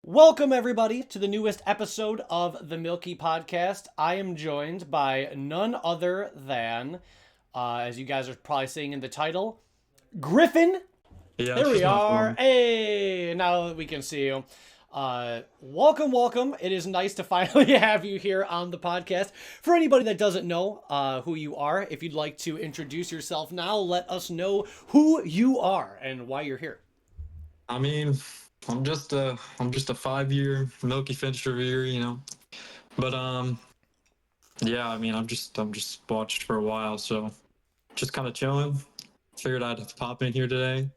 Welcome, everybody, to the newest episode of the Milky podcast. I am joined by none other than, as you guys are probably seeing in the title, Griffin. Yeah, There it's we just my are. phone. Hey, now that we can see you. Welcome. It is nice to finally have you here on the podcast. For anybody that doesn't know who you are, if you'd like to introduce yourself now, let us know who you are and why you're here. I mean, I'm just a 5 year Milky Finch reviewer. But yeah, I mean, I'm just watched for a while, so just kind of chilling. Figured I'd pop in here today.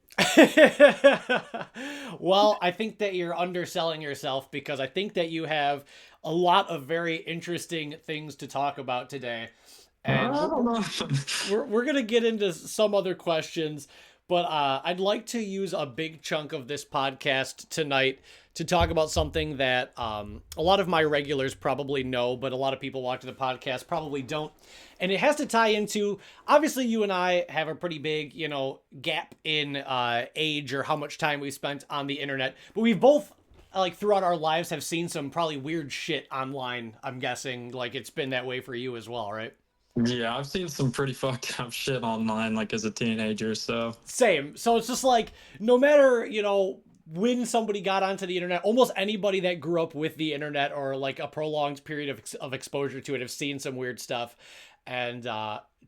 Well, I think that you're underselling yourself because I think that you have a lot of very interesting things to talk about today. And I we're, don't know. we're going to get into some other questions, but I'd like to use a big chunk of this podcast tonight to talk about something that a lot of my regulars probably know, but a lot of people watching the podcast probably don't. And it has to tie into, obviously, you and I have a pretty big, gap in age or how much time we spent on the internet, but we've both like throughout our lives have seen some probably weird shit online. I'm guessing like it's been that way for you as well, right? Yeah, I've seen some pretty fucked up shit online, like as a teenager. So Same. So it's just like no matter, when somebody got onto the internet, almost anybody that grew up with the internet or like a prolonged period of exposure to it have seen some weird stuff. And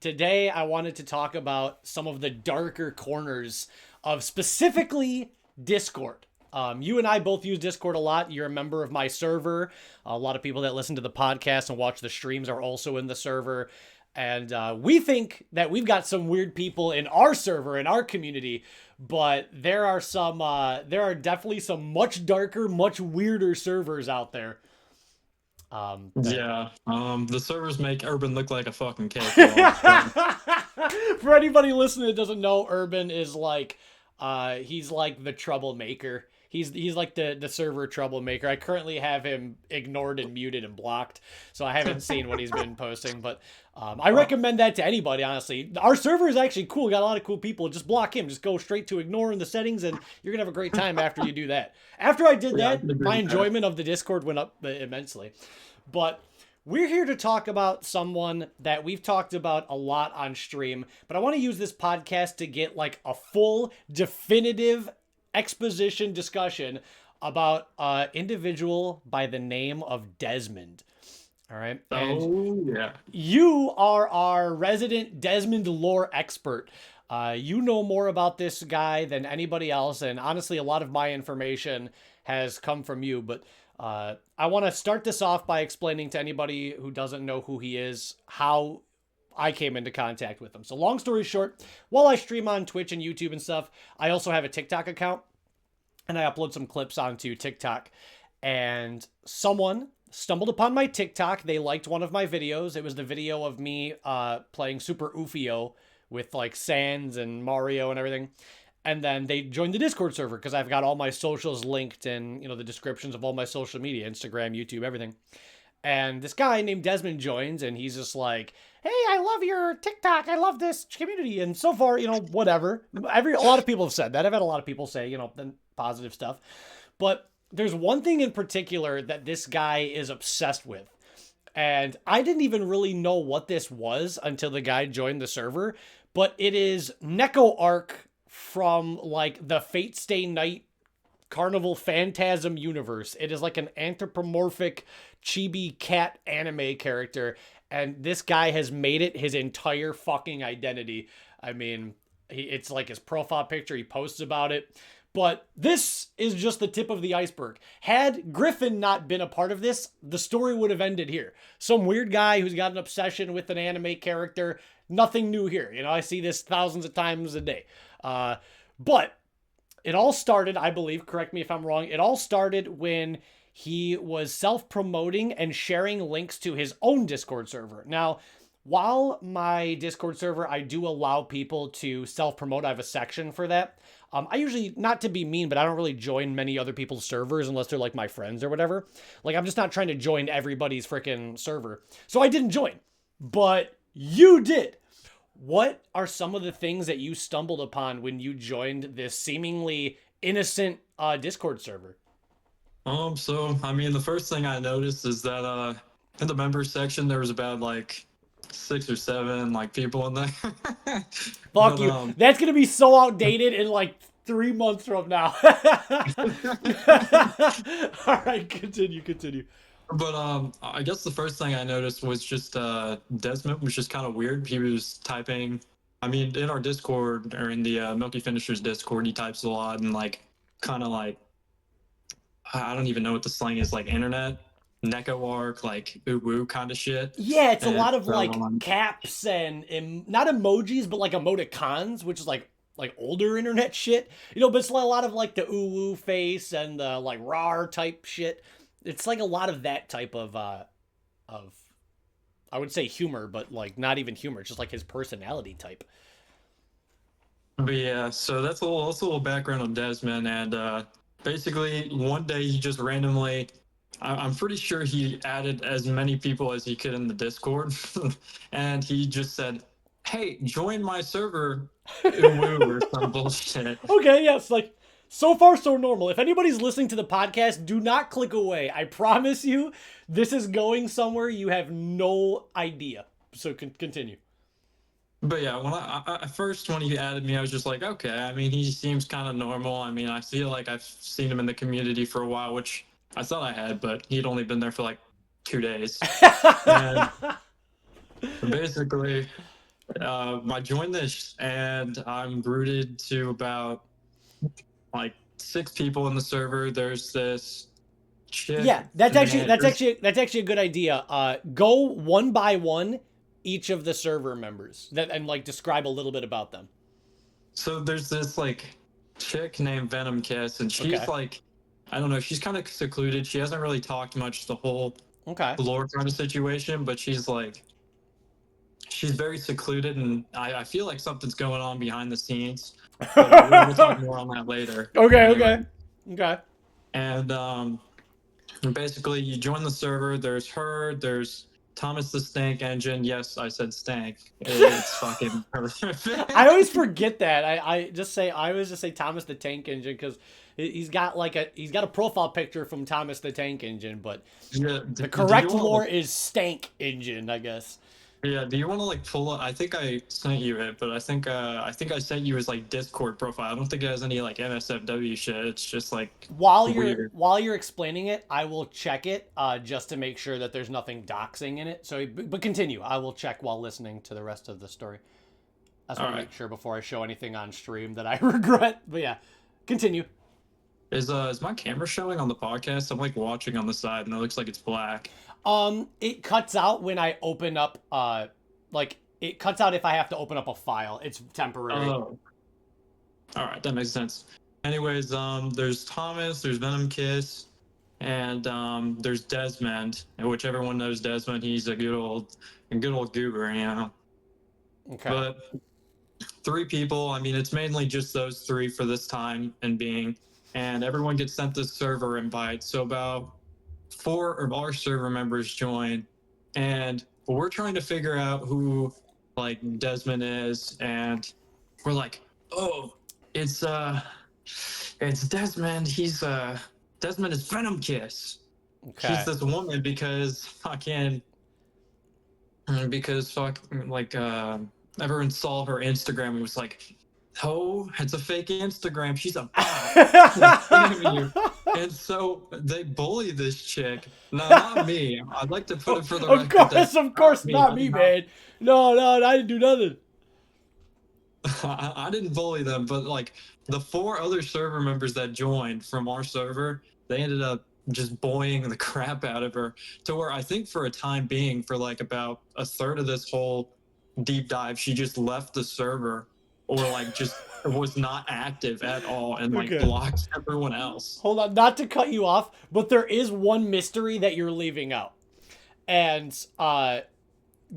today I wanted to talk about some of the darker corners of specifically Discord. You and I both use Discord a lot. You're a member of my server. A lot of people that listen to the podcast and watch the streams are also in the server. And we think that we've got some weird people in our server, in our community, but there are definitely some much darker, much weirder servers out there. That yeah, the servers make Urban look like a fucking cakewalk. So For anybody listening that doesn't know, Urban is like, he's like the troublemaker. He's like the server troublemaker. I currently have him ignored and muted and blocked, so I haven't seen what he's been posting. But I recommend that to anybody. Honestly, our server is actually cool. We got a lot of cool people. Just block him. Just go straight to ignore in the settings, and you're gonna have a great time after you do that. After I did yeah, I that, can agree my with that. enjoyment of the Discord went up immensely. But we're here to talk about someone that we've talked about a lot on stream, but I want to use this podcast to get like a full, definitive exposition discussion about an individual by the name of Desmond. All right. And Oh yeah. you are our resident Desmond lore expert. You know more about this guy than anybody else, and honestly, a lot of my information has come from you. But I want to start this off by explaining to anybody who doesn't know who he is how I came into contact with him. So, long story short, while I stream on Twitch and YouTube and stuff, I also have a TikTok account and I upload some clips onto TikTok. And someone stumbled upon my TikTok. They liked one of my videos. It was the video of me playing Super Ufio with like Sans and Mario and everything. And then they joined the Discord server because I've got all my socials linked and the descriptions of all my social media, Instagram, YouTube, everything. And this guy named Desmond joins, and he's just like, "Hey, I love your TikTok. I love this community." And so far, whatever. A lot of people have said that. I've had a lot of people say, the positive stuff. But there's one thing in particular that this guy is obsessed with. And I didn't even really know what this was until the guy joined the server. But it is Neko Arc from like the Fate Stay Night Carnival Phantasm universe. It is like an anthropomorphic chibi cat anime character, and this guy has made it his entire fucking identity. I mean, it's like his profile picture. He posts about it. But this is just the tip of the iceberg. Had Griffin not been a part of this, the story would have ended here. Some weird guy who's got an obsession with an anime character. Nothing new here. I see this thousands of times a day. But it all started, I believe, correct me if I'm wrong, it all started when he was self-promoting and sharing links to his own Discord server. Now, while my Discord server, I do allow people to self-promote. I have a section for that. I usually, not to be mean, but I don't really join many other people's servers unless they're like my friends or whatever. Like, I'm just not trying to join everybody's freaking server. So I didn't join. But you did. What are some of the things that you stumbled upon when you joined this seemingly innocent Discord server? So I mean, the first thing I noticed is that in the members section there was about like 6 or 7 like people in there. Fuck but you. That's gonna be so outdated in like 3 months from now. All right, continue, continue. I guess the first thing I noticed was just Desmond was just kind of weird. He was typing. I mean, in our Discord or in the Milky Finishers Discord, he types a lot and like kind of like I don't even know what the slang is, like internet, Neko arc, like ooh woo kind of shit. Yeah, it's a And lot of like caps and not emojis, but like emoticons, which is like older internet shit. But it's a lot of like the ooh woo face and the like rar type shit. It's like a lot of that type of I would say humor, but like not even humor. It's just like his personality type. But yeah, so that's a little background on Desmond, and basically one day he just randomly, I'm pretty sure he added as many people as he could in the Discord, and he just said, "Hey, join my server, woo or some bullshit." Okay, yes, like so far so normal. If anybody's listening to the podcast, do not click away. I promise you, this is going somewhere you have no idea. So continue. But yeah, at first when he added me, I was just like, okay. I mean, he seems kind of normal. I mean, I feel like I've seen him in the community for a while, which I thought I had, but he'd only been there for like 2 days. And basically, I joined this, and I'm rooted to about like 6 people in the server. There's this chick. Yeah, that's actually Man, that's actually that's actually a good idea. Go one by one each of the server members that and like describe a little bit about them. so there's this like chick named Venom Kiss, and she's Okay. like, I don't know, she's kind of secluded. She hasn't really talked much the whole Okay. lore kind of situation, but she's very secluded, and I feel like something's going on behind the scenes. But we'll talk more on that later. Okay. Anyway, Okay. Okay. and basically you join the server. There's her. There's Thomas the Stank Engine. Yes, I said stank. It's fucking perfect. I always forget that. I always just say Thomas the Tank Engine because he's got a profile picture from Thomas the Tank Engine, but Yeah. the Do you correct want lore to? is Stank Engine, I guess. Yeah. Do you want to like pull up? I think I sent you it, but I think I sent you his like Discord profile. I don't think it has any like NSFW shit. It's just like weird. While you're explaining it, I will check it just to make sure that there's nothing doxing in it. So, but continue. I will check while listening to the rest of the story. I just All want to right. make sure before I show anything on stream that I regret. But yeah, continue. Is my camera showing on the podcast? I'm like watching on the side, and it looks like it's black. It cuts out when I open up. Like it cuts out if I have to open up a file. It's temporary. Oh, all right, that makes sense. Anyways, there's Thomas, there's Venom Kiss, and there's Desmond, which everyone knows Desmond. He's a good old goober, you know. Okay. But 3 people. I mean, it's mainly just those 3 for this time and being, and everyone gets sent this server invite. So about 4 of our server members join, and we're trying to figure out who like Desmond is, and we're like, oh, it's it's Desmond. Desmond is Venom Kiss. He's Okay. this woman because fuck like everyone saw her Instagram and was like, oh, it's a fake Instagram. She's a bot. Damn you. And so they bully this chick. No, not me. I'd like to put it for the record that Of not course, me. not me, man. No, no, I didn't do nothing. I didn't bully them, but like the 4 other server members that joined from our server, they ended up just bullying the crap out of her to where I think for a time being, for like about a third of this whole deep dive, she just left the server or like just was not active at all and like Okay. blocked everyone else. Hold on, not to cut you off, but there is one mystery that you're leaving out. And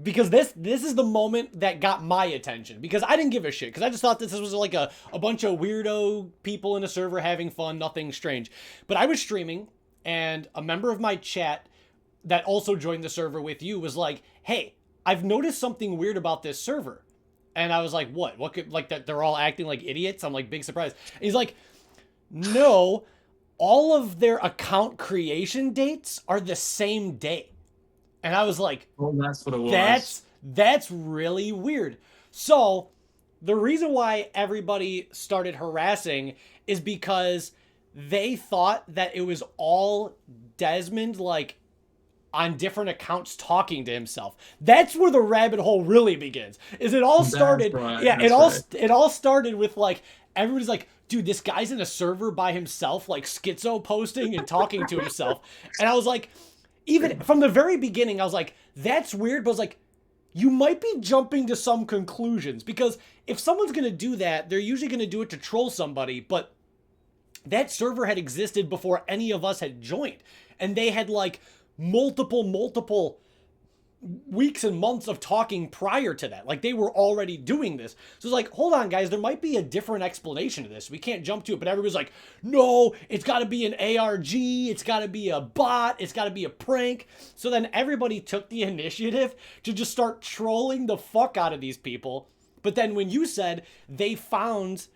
because this is the moment that got my attention because I didn't give a shit because I just thought this was like a bunch of weirdo people in a server having fun, nothing strange. But I was streaming and a member of my chat that also joined the server with you was like, "Hey, I've noticed something weird about this server." And I was like, "What? What could like that they're all acting like idiots?" I'm like, "Big surprise." And he's like, "No, all of their account creation dates are the same day. And I was like, Oh, that's what it was. that's really weird. So the reason why everybody started harassing is because they thought that it was all Desmond like on different accounts talking to himself. That's where the rabbit hole really begins. Is it all That's started? right. Yeah, That's right. it all started with like everybody's like, dude, this guy's in a server by himself, like schizo posting and talking to himself. And I was like, even from the very beginning, I was like, that's weird, but I was like, you might be jumping to some conclusions because if someone's going to do that, they're usually going to do it to troll somebody, but that server had existed before any of us had joined. And they had like multiple weeks and months of talking prior to that. Like they were already doing this. So it's like, hold on, guys, there might be a different explanation to this. We can't jump to it. But everybody's like, no, it's got to be an ARG. It's got to be a bot. It's got to be a prank. So then everybody took the initiative to just start trolling the fuck out of these people. But then when you said they found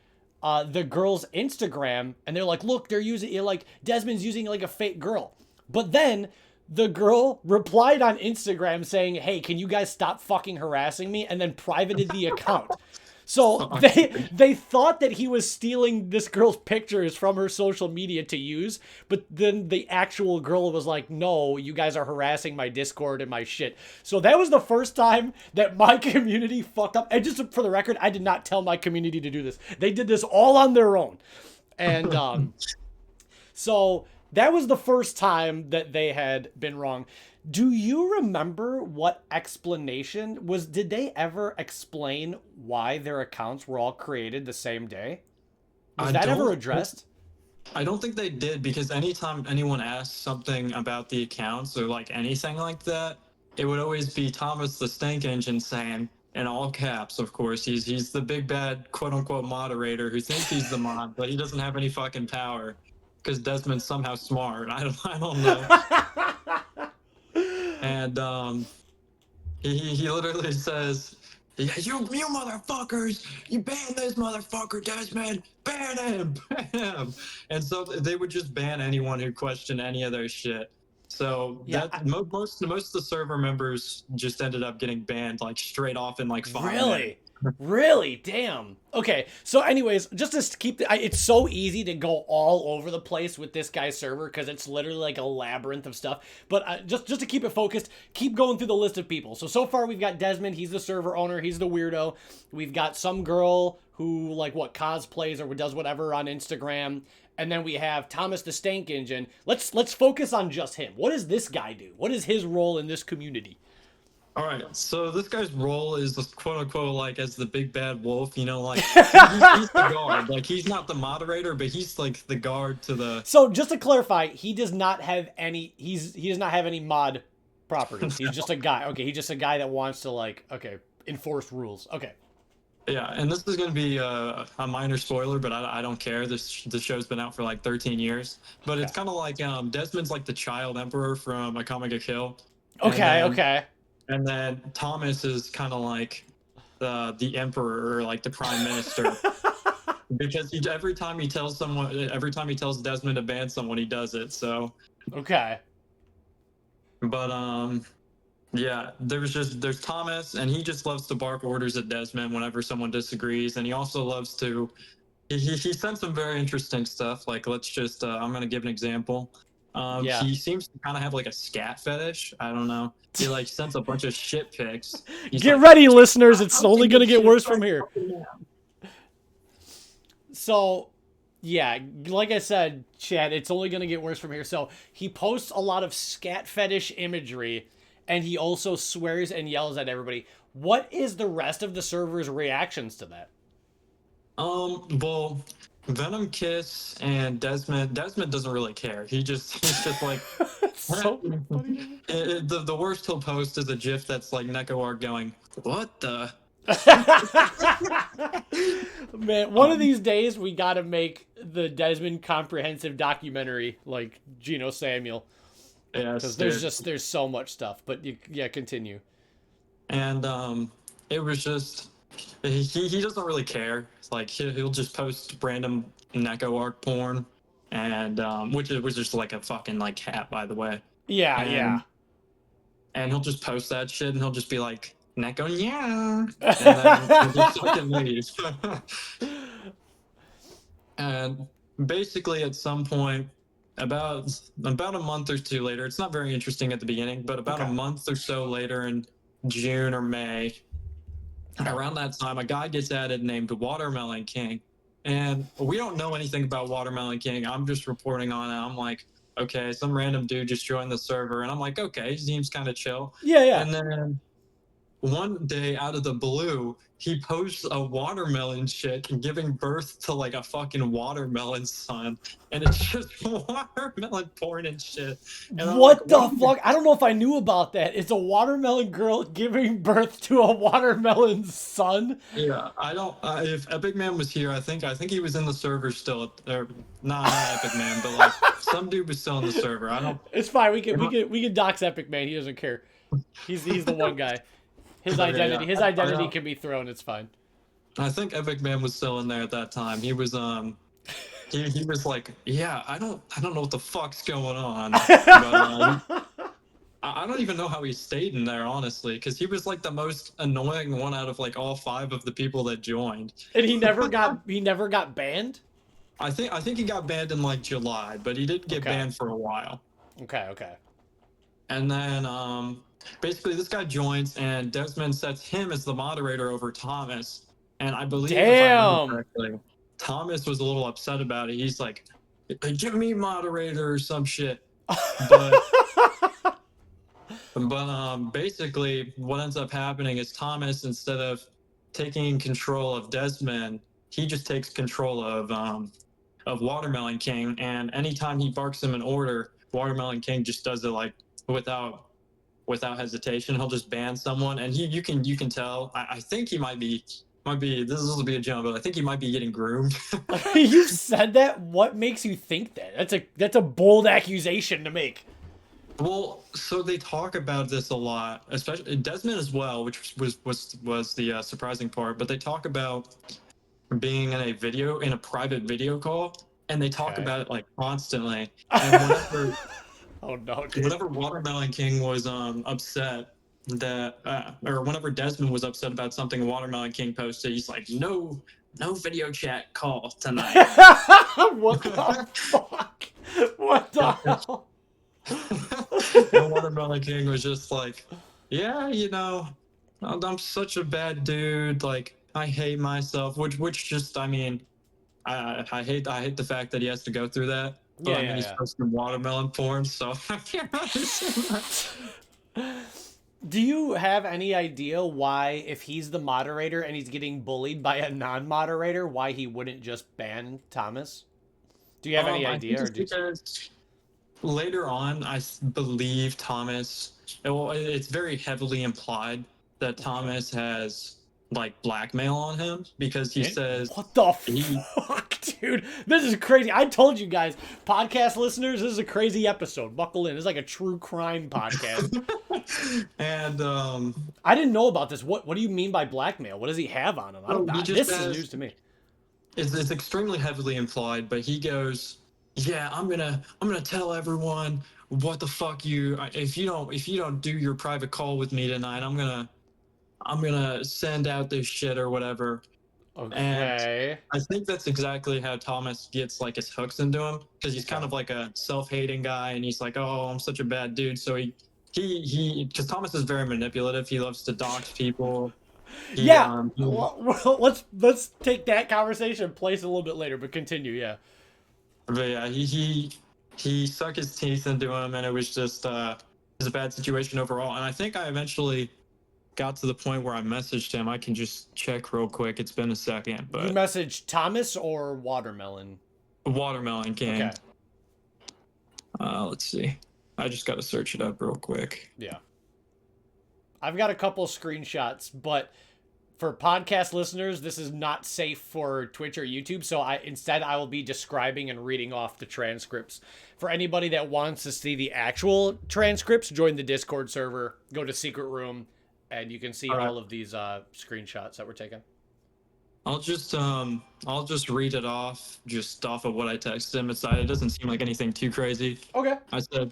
the girl's Instagram and they're like, look, they're using like Desmond's using like a fake girl. But then the girl replied on Instagram saying, hey, can you guys stop fucking harassing me? And then privated the account. So they thought that he was stealing this girl's pictures from her social media to use, but then the actual girl was like, no, you guys are harassing my Discord and my shit. So that was the first time that my community fucked up. And just for the record, I did not tell my community to do this. They did this all on their own. And so that was the first time that they had been wrong. Do you remember what explanation was? Did they ever explain why their accounts were all created the same day? Was I that ever don't. addressed? I don't think they did because anytime anyone asked something about the accounts or like anything like that, it would always be Thomas the Stank Engine saying, in all caps, of course, he's the big bad quote unquote moderator who thinks he's the mod, but he doesn't have any fucking power because Desmond's somehow smart. I don't know. And he literally says, yeah, you motherfuckers, you ban this motherfucker, Desmond, ban him, ban him. And so they would just ban anyone who questioned any of their shit. So Yeah, most of the server members just ended up getting banned like straight off in like 5 minutes. really? Really? Damn. Okay. So, anyways, just to keep it's so easy to go all over the place with this guy's server because it's literally like a labyrinth of stuff. But just to keep it focused, keep going through the list of people. So far we've got Desmond. He's the server owner. He's the weirdo. We've got some girl who like what cosplays or does whatever on Instagram. And then we have Thomas the Stank Engine. Let's focus on just him. What does this guy do? What is his role in this community? All right, so this guy's role is quote unquote like as the big bad wolf, like he's the guard. Like he's not the moderator, but he's like the guard to the. So just to clarify, he does not have any. He does not have any mod properties. He's just a guy. Okay, he's just a guy that wants to enforce rules. Okay. Yeah, and this is going to be a minor spoiler, but I don't care. The show's been out for like 13 years, but it's kind of like Desmond's like the child emperor from A Comic a Kill. Okay. Okay. And then Thomas is kind of like the emperor or like the prime minister because every time he tells Desmond to ban someone, he does it. So okay. But yeah, there's Thomas, and he just loves to bark orders at Desmond whenever someone disagrees, and he also loves to. He sent some very interesting stuff. Like let's just I'm gonna give an example. Yeah. He seems to kind of have like a scat fetish. I don't know. He like sends a bunch of shit pics. Get ready, listeners. It's only going to get worse from here. So, yeah, like I said, Chad, it's only going to get worse from here. So, he posts a lot of scat fetish imagery, and he also swears and yells at everybody. What is the rest of the server's reactions to that? Well, Venom Kiss and Desmond doesn't really care. He's just like So funny. the worst he'll post is a GIF that's like Neko Art going, "What the?" Man, one of these days we got to make the Desmond comprehensive documentary like Geno Samuel. Yeah, Because there's so much stuff. But yeah, continue. And it was just he doesn't really care. It's like he'll just post random Neko Art porn. and which was just like a fucking like cat, by the way. Yeah, yeah. And he'll just post that shit, and he'll just be like, "Neko, yeah," and then he'll just fucking leave. And basically, at some point, about a month or two later, it's not very interesting at the beginning, but about a Okay. month or so later in June or May, around that time, a guy gets added named Watermelon King. And we don't know anything about Watermelon King. I'm just reporting on it. I'm like, okay, some random dude just joined the server. And I'm like, okay, he seems kind of chill. Yeah, yeah. And then one day out of the blue, he posts a watermelon chick giving birth to like a fucking watermelon son, and it's just watermelon porn and shit. And I'm like, What what the are you? fuck? I don't know if I knew about that. It's a watermelon girl giving birth to a watermelon son. Yeah, I don't. If Epic Man was here, I think he was in the server still. Or not Epic Man, but like some dude was still in the server. I don't. It's fine. We can Am we I- can we can dox Epic Man. He doesn't care. He's the one guy. His Okay, identity yeah, his I identity don't. can be thrown. It's fine. I think Epic Man was still in there at that time. He was he was like, yeah, I don't know what the fuck's going on, but I don't even know how he stayed in there honestly, because he was like the most annoying one out of like all five of the people that joined. And he never got banned. I think he got banned in like July, but he didn't get Okay. banned for a while. Okay. Okay. And then basically this guy joins and Desmond sets him as the moderator over Thomas. And I believe if I remember Damn. correctly, Thomas was a little upset about it. He's like, "Hey, give me moderator or some shit." But basically what ends up happening is Thomas, instead of taking control of Desmond, he just takes control of Watermelon King, and anytime he barks him an order, Watermelon King just does it like without hesitation. He'll just ban someone, and you can tell. I think he might be this will be a jump, but I think he might be getting groomed. You said that. What makes you think that? That's a bold accusation to make. Well, so they talk about this a lot, especially Desmond as well, which was the surprising part. But they talk about being in a private video call, and they talk Okay. about it like constantly. And Oh no, dude. whenever Watermelon King was upset that or whenever Desmond was upset about something Watermelon King posted, he's like, no video chat call tonight. What the fuck? What the hell? And Watermelon King was just like, yeah, I'm such a bad dude. Like, I hate myself, which just, I mean, I hate the fact that he has to go through that. But Yeah, I mean, yeah, he's yeah. posting watermelon porn, so I can't understand that. Do you have any idea why, if he's the moderator and he's getting bullied by a non-moderator, why he wouldn't just ban Thomas? Do you have any I think idea, or it's do? because later on, believe Thomas. Well, it's very heavily implied that Okay. Thomas has like blackmail on him because he says What the he fuck, dude? This is crazy. I told you guys, podcast listeners, this is a crazy episode. Buckle in. It's like a true crime podcast. and I didn't know about this. What do you mean by blackmail? What does he have on him? I so don't. he just This is has news to me. it's extremely heavily implied, but he goes, yeah, I'm gonna tell everyone what the fuck if you don't do your private call with me tonight, I'm gonna send out this shit or whatever. And Okay. I think that's exactly how Thomas gets like his hooks into him, because he's kind Okay. of like a self-hating guy, and he's like, oh, I'm such a bad dude. So because Thomas is very manipulative. He loves to dox people. He Yeah. um he, Well, let's take that conversation place a little bit later, but continue. Yeah. but yeah, he sucked his teeth into him, and it was a bad situation overall. And I think I eventually got to the point where I messaged him. I can just check real quick. It's been a second, You but messaged Thomas or Watermelon? Watermelon King. Okay. Let's see. I just got to search it up real quick. Yeah. I've got a couple screenshots, but for podcast listeners, this is not safe for Twitch or YouTube, so I will be describing and reading off the transcripts. For anybody that wants to see the actual transcripts, join the Discord server, go to Secret Room, and you can see All right. all of these screenshots that were taken. I'll just read it off just off of what I texted him. It doesn't seem like anything too crazy. Okay. I said,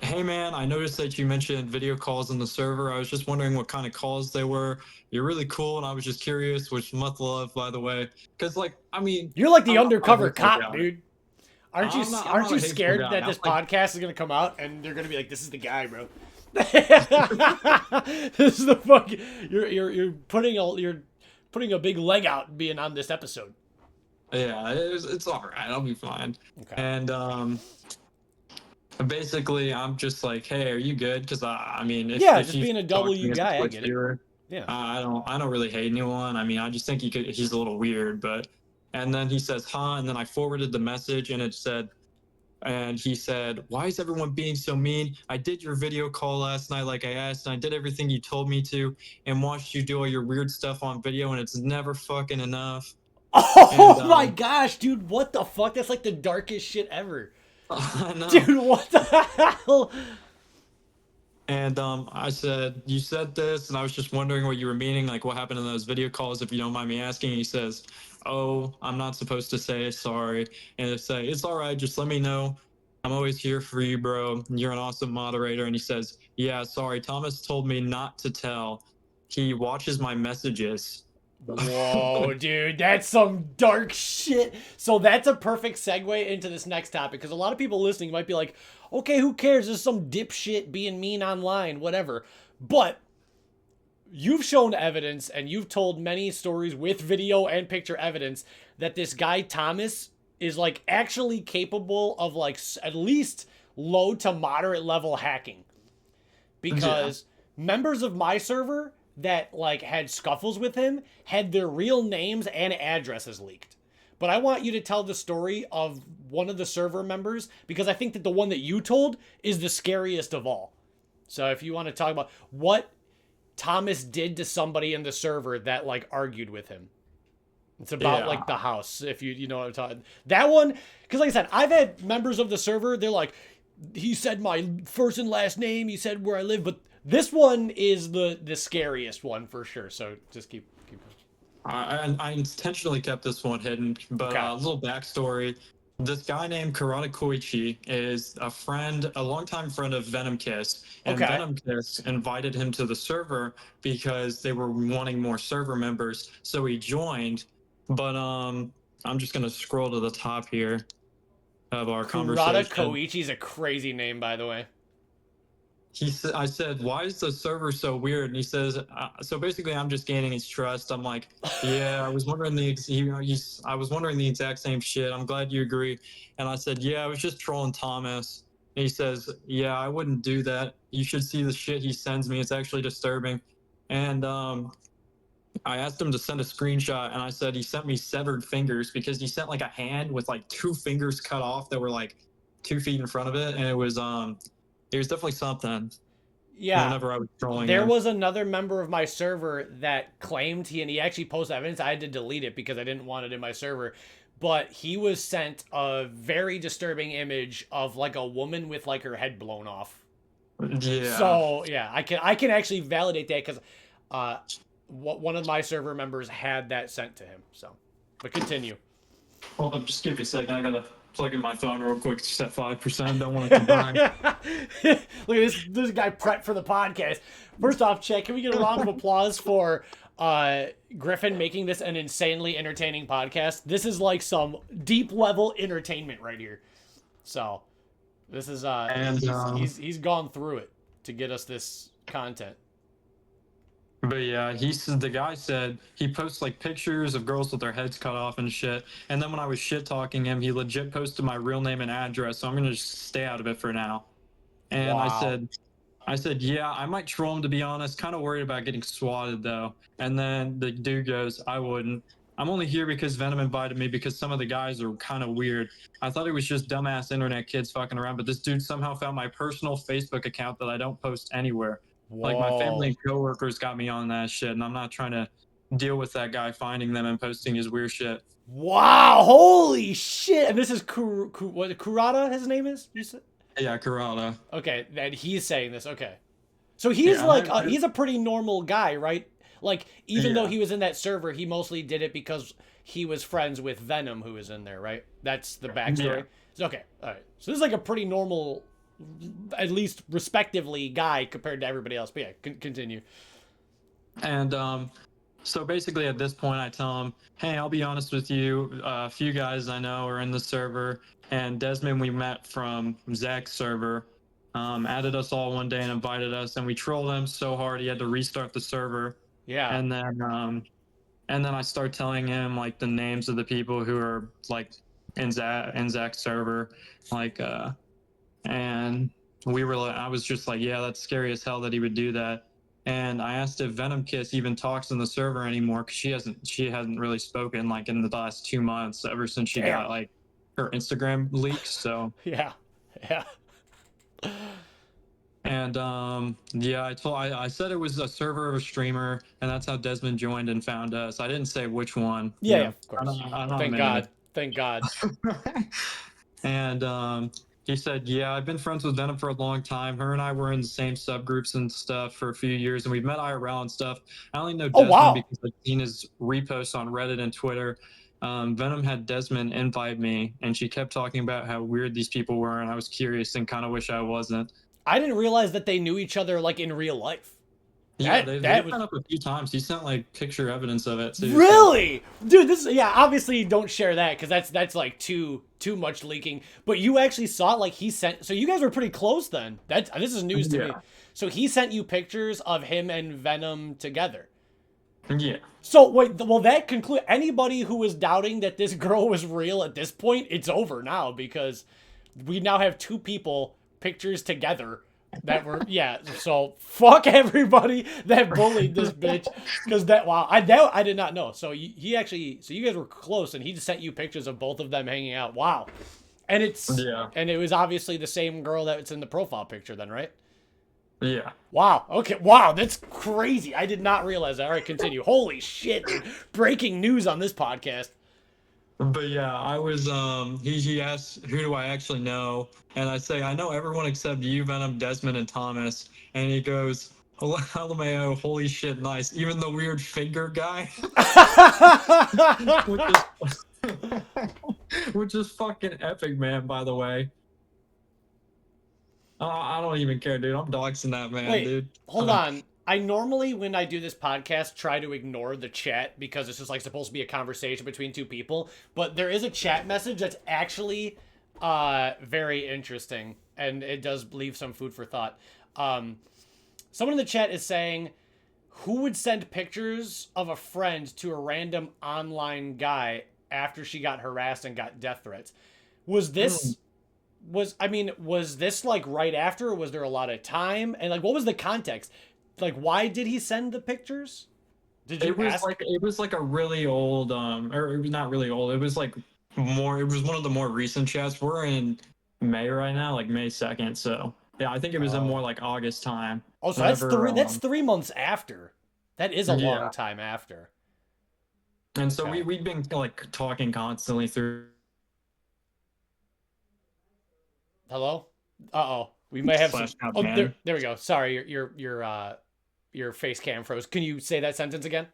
"Hey man, I noticed that you mentioned video calls on the server. I was just wondering what kind of calls they were. You're really cool, and I was just curious, which much love, by the way. Because like, I mean, You're like the I'm not a undercover hateful cop, guy. dude. Aren't you I'm aren't not you a hateful scared guy. that this I'm like, podcast is gonna come out and they're gonna be like, "This is the guy, bro." This is the fucking you're putting a big leg out being on this episode. yeah, it's all right. I'll be fine. Okay. And basically, I'm just like, hey, are you good? Because I mean, Yeah, if just you being a talk to W me as a guy, I Twitch get it. viewer, Yeah. I don't really hate anyone. I mean, I just think he's a little weird. But and then he says, huh? And then I forwarded the message, and it said, and he said, why is everyone being so mean? I did your video call last night like I asked, and I did everything you told me to, and watched you do all your weird stuff on video, and it's never fucking enough. And Oh my gosh, dude, what the fuck? That's like the darkest shit ever. I know. Dude, what the hell? And I said, you said this, and I was just wondering what you were meaning, like what happened in those video calls, if you don't mind me asking. He says, oh, I'm not supposed to say sorry. And I say, it's all right, just let me know. I'm always here for you, bro. You're an awesome moderator. And he says, yeah, sorry, Thomas told me not to tell. He watches my messages. Whoa, dude, that's some dark shit. So that's a perfect segue into this next topic because a lot of people listening might be like, okay, who cares? There's some dipshit being mean online, whatever. But you've shown evidence and you've told many stories with video and picture evidence that this guy, Thomas, is like actually capable of like at least low to moderate level hacking. Yeah. Because members of my server that like had scuffles with him had their real names and addresses leaked. But I want you to tell the story of one of the server members because I think that the one that you told is the scariest of all. So if you want to talk about what Thomas did to somebody in the server that like argued with him. It's about Yeah. like the house, if you know what I'm talking. That one, because like I said, I've had members of the server. They're like, he said my first and last name. He said where I live, but this one is the scariest one for sure. So just keep. I intentionally kept this one hidden, but Okay. a little backstory. This guy named Karada Koichi is a friend, a longtime friend of Venom Kiss, and Okay. Venom Kiss invited him to the server because they were wanting more server members, so he joined. But I'm just gonna scroll to the top here of our Kurata conversation. Koichi is a crazy name, by the way. I said, why is the server so weird? And he says, so basically, I'm just gaining his trust. I'm like, yeah, I was wondering I was wondering the exact same shit. I'm glad you agree. And I said, yeah, I was just trolling Thomas. And he says, yeah, I wouldn't do that. You should see the shit he sends me. It's actually disturbing. And I asked him to send a screenshot, and I said he sent me severed fingers because he sent like a hand with like two fingers cut off that were like 2 feet in front of it, and it was definitely something. Yeah, Whenever I was trolling there him, was another member of my server that claimed he actually posted evidence. I had to delete it because I didn't want it in my server. But he was sent a very disturbing image of like a woman with like her head blown off. yeah. So yeah, I can actually validate that because uh, one of my server members had that sent to him. So, but continue. Hold up, just give me a second. I gotta plug in my phone real quick. It's at 5%. Don't want it to die. Look at this guy prepped for the podcast. First off, Chet, can we get a round of applause for Griffin making this an insanely entertaining podcast? This is like some deep level entertainment right here. So this is And he's gone through it to get us this content. but yeah, he said the guy said he posts like pictures of girls with their heads cut off and shit. And then when I was shit talking him, he legit posted my real name and address. So I'm gonna just stay out of it for now. And Wow. I said, yeah, I might troll him to be honest. Kind of worried about getting swatted though. And then the dude goes, I wouldn't. I'm only here because Venom invited me because some of the guys are kind of weird. I thought it was just dumbass internet kids fucking around, but this dude somehow found my personal Facebook account that I don't post anywhere. Like my family Whoa. and coworkers got me on that shit, and I'm not trying to deal with that guy finding them and posting his weird shit. Wow. Holy shit. And this is what Kurata his name is? You said? Yeah, Corrado. Okay, that he's saying this. Okay. So he's Yeah, like he's a pretty normal guy, right? Like, even though Yeah. he was in that server, he mostly did it because he was friends with Venom, who was in there, right? That's the Yeah. backstory. Okay, all right. So this is like a pretty normal, at least respectively, guy compared to everybody else. But yeah, continue. And so basically at this point, I tell him, hey, I'll be honest with you. A few guys I know are in the server, and Desmond, we met from Zach's server, added us all one day and invited us, and we trolled him so hard he had to restart the server. Yeah. And then I start telling him like the names of the people who are like in Zach's server, like and I was just like, yeah, that's scary as hell that he would do that. And I asked if Venom Kiss even talks in the server anymore because she hasn't really spoken like in the last 2 months ever since she Damn. got like her Instagram leaks. So Yeah. Yeah. and yeah, I said it was a server of a streamer, and that's how Desmond joined and found us. I didn't say which one. Yeah. Yeah. Of course. I don't have Thank any of God. Thank God. it. And he said, yeah, I've been friends with Venom for a long time. Her and I were in the same subgroups and stuff for a few years, and we've met IRL and stuff. I only know Oh Desmond wow. because I've seen his reposts on Reddit and Twitter. Venom had Desmond invite me, and she kept talking about how weird these people were, and I was curious and kind of wish I wasn't. I didn't realize that they knew each other like in real life. Yeah, That they that was met up a few times. He sent like picture evidence of it too. So really, dude. This yeah. Obviously, don't share that because that's like too much leaking. But you actually saw it. Like he sent. So you guys were pretty close then. This is news to me. yeah, So he sent you pictures of him and Venom together. yeah, So wait, well that conclude anybody who was doubting that this girl was real at this point, it's over now because we now have two people pictures together that were yeah. So fuck everybody that bullied this bitch because I did not know. So he actually so you guys were close and he just sent you pictures of both of them hanging out. Wow, yeah, and it was obviously the same girl that's in the profile picture then, right? yeah. Wow. Okay. Wow. That's crazy. I did not realize that. All right. Continue. Holy shit, dude. Breaking news on this podcast. But yeah, I was he asked who do I actually know, and I say I know everyone except you, Venom, Desmond, and Thomas, and he goes, LMAO, holy shit, nice. Even the weird finger guy, which is which is fucking epic, man. By the way, I don't even care, dude. I'm doxing that man, Wait, dude. hold on. I normally, when I do this podcast, try to ignore the chat because it's just like supposed to be a conversation between two people. But there is a chat message that's actually very interesting, and it does leave some food for thought. Someone in the chat is saying, "Who would send pictures of a friend to a random online guy after she got harassed and got death threats?" Was this was this like right after or was there a lot of time and like what was the context, like why did he send the pictures, did you ask? It was like a really old or it was not really old. It was like more. It was one of the more recent chats. We're in May right now, like May 2nd. So yeah, I think it was in Oh, more like August time. oh, so Whenever that's 3 months after. That is a long yeah, time after. and so Okay. we've been like talking constantly through Hello. Uh-oh, we may have some. slash out Oh, man. there we go. Sorry, your face cam froze. Can you say that sentence again?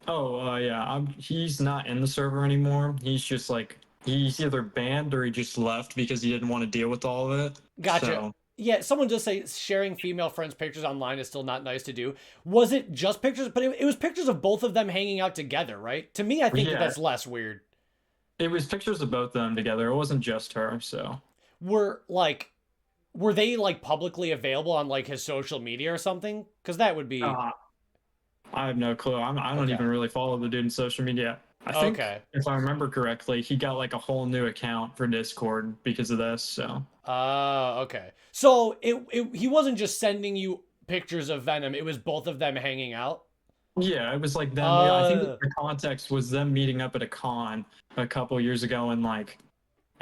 Oh yeah, he's not in the server anymore. He's just like he's either banned or he just left because he didn't want to deal with all of it. Gotcha. So Yeah, someone just say sharing female friends' pictures online is still not nice to do. Was it just pictures? But it was pictures of both of them hanging out together, right? To me, I think that yeah, that's less weird. it was pictures of both of them together. It wasn't just her. So Were like, were they like publicly available on like his social media or something? Because that would be uh, I have no clue. I don't okay. even really follow the dude in social media. I think Okay. if I remember correctly, he got like a whole new account for Discord because of this. So Okay. So he wasn't just sending you pictures of Venom. It was both of them hanging out. yeah, it was like them. Yeah, I think Uh, the context was them meeting up at a con a couple years ago, and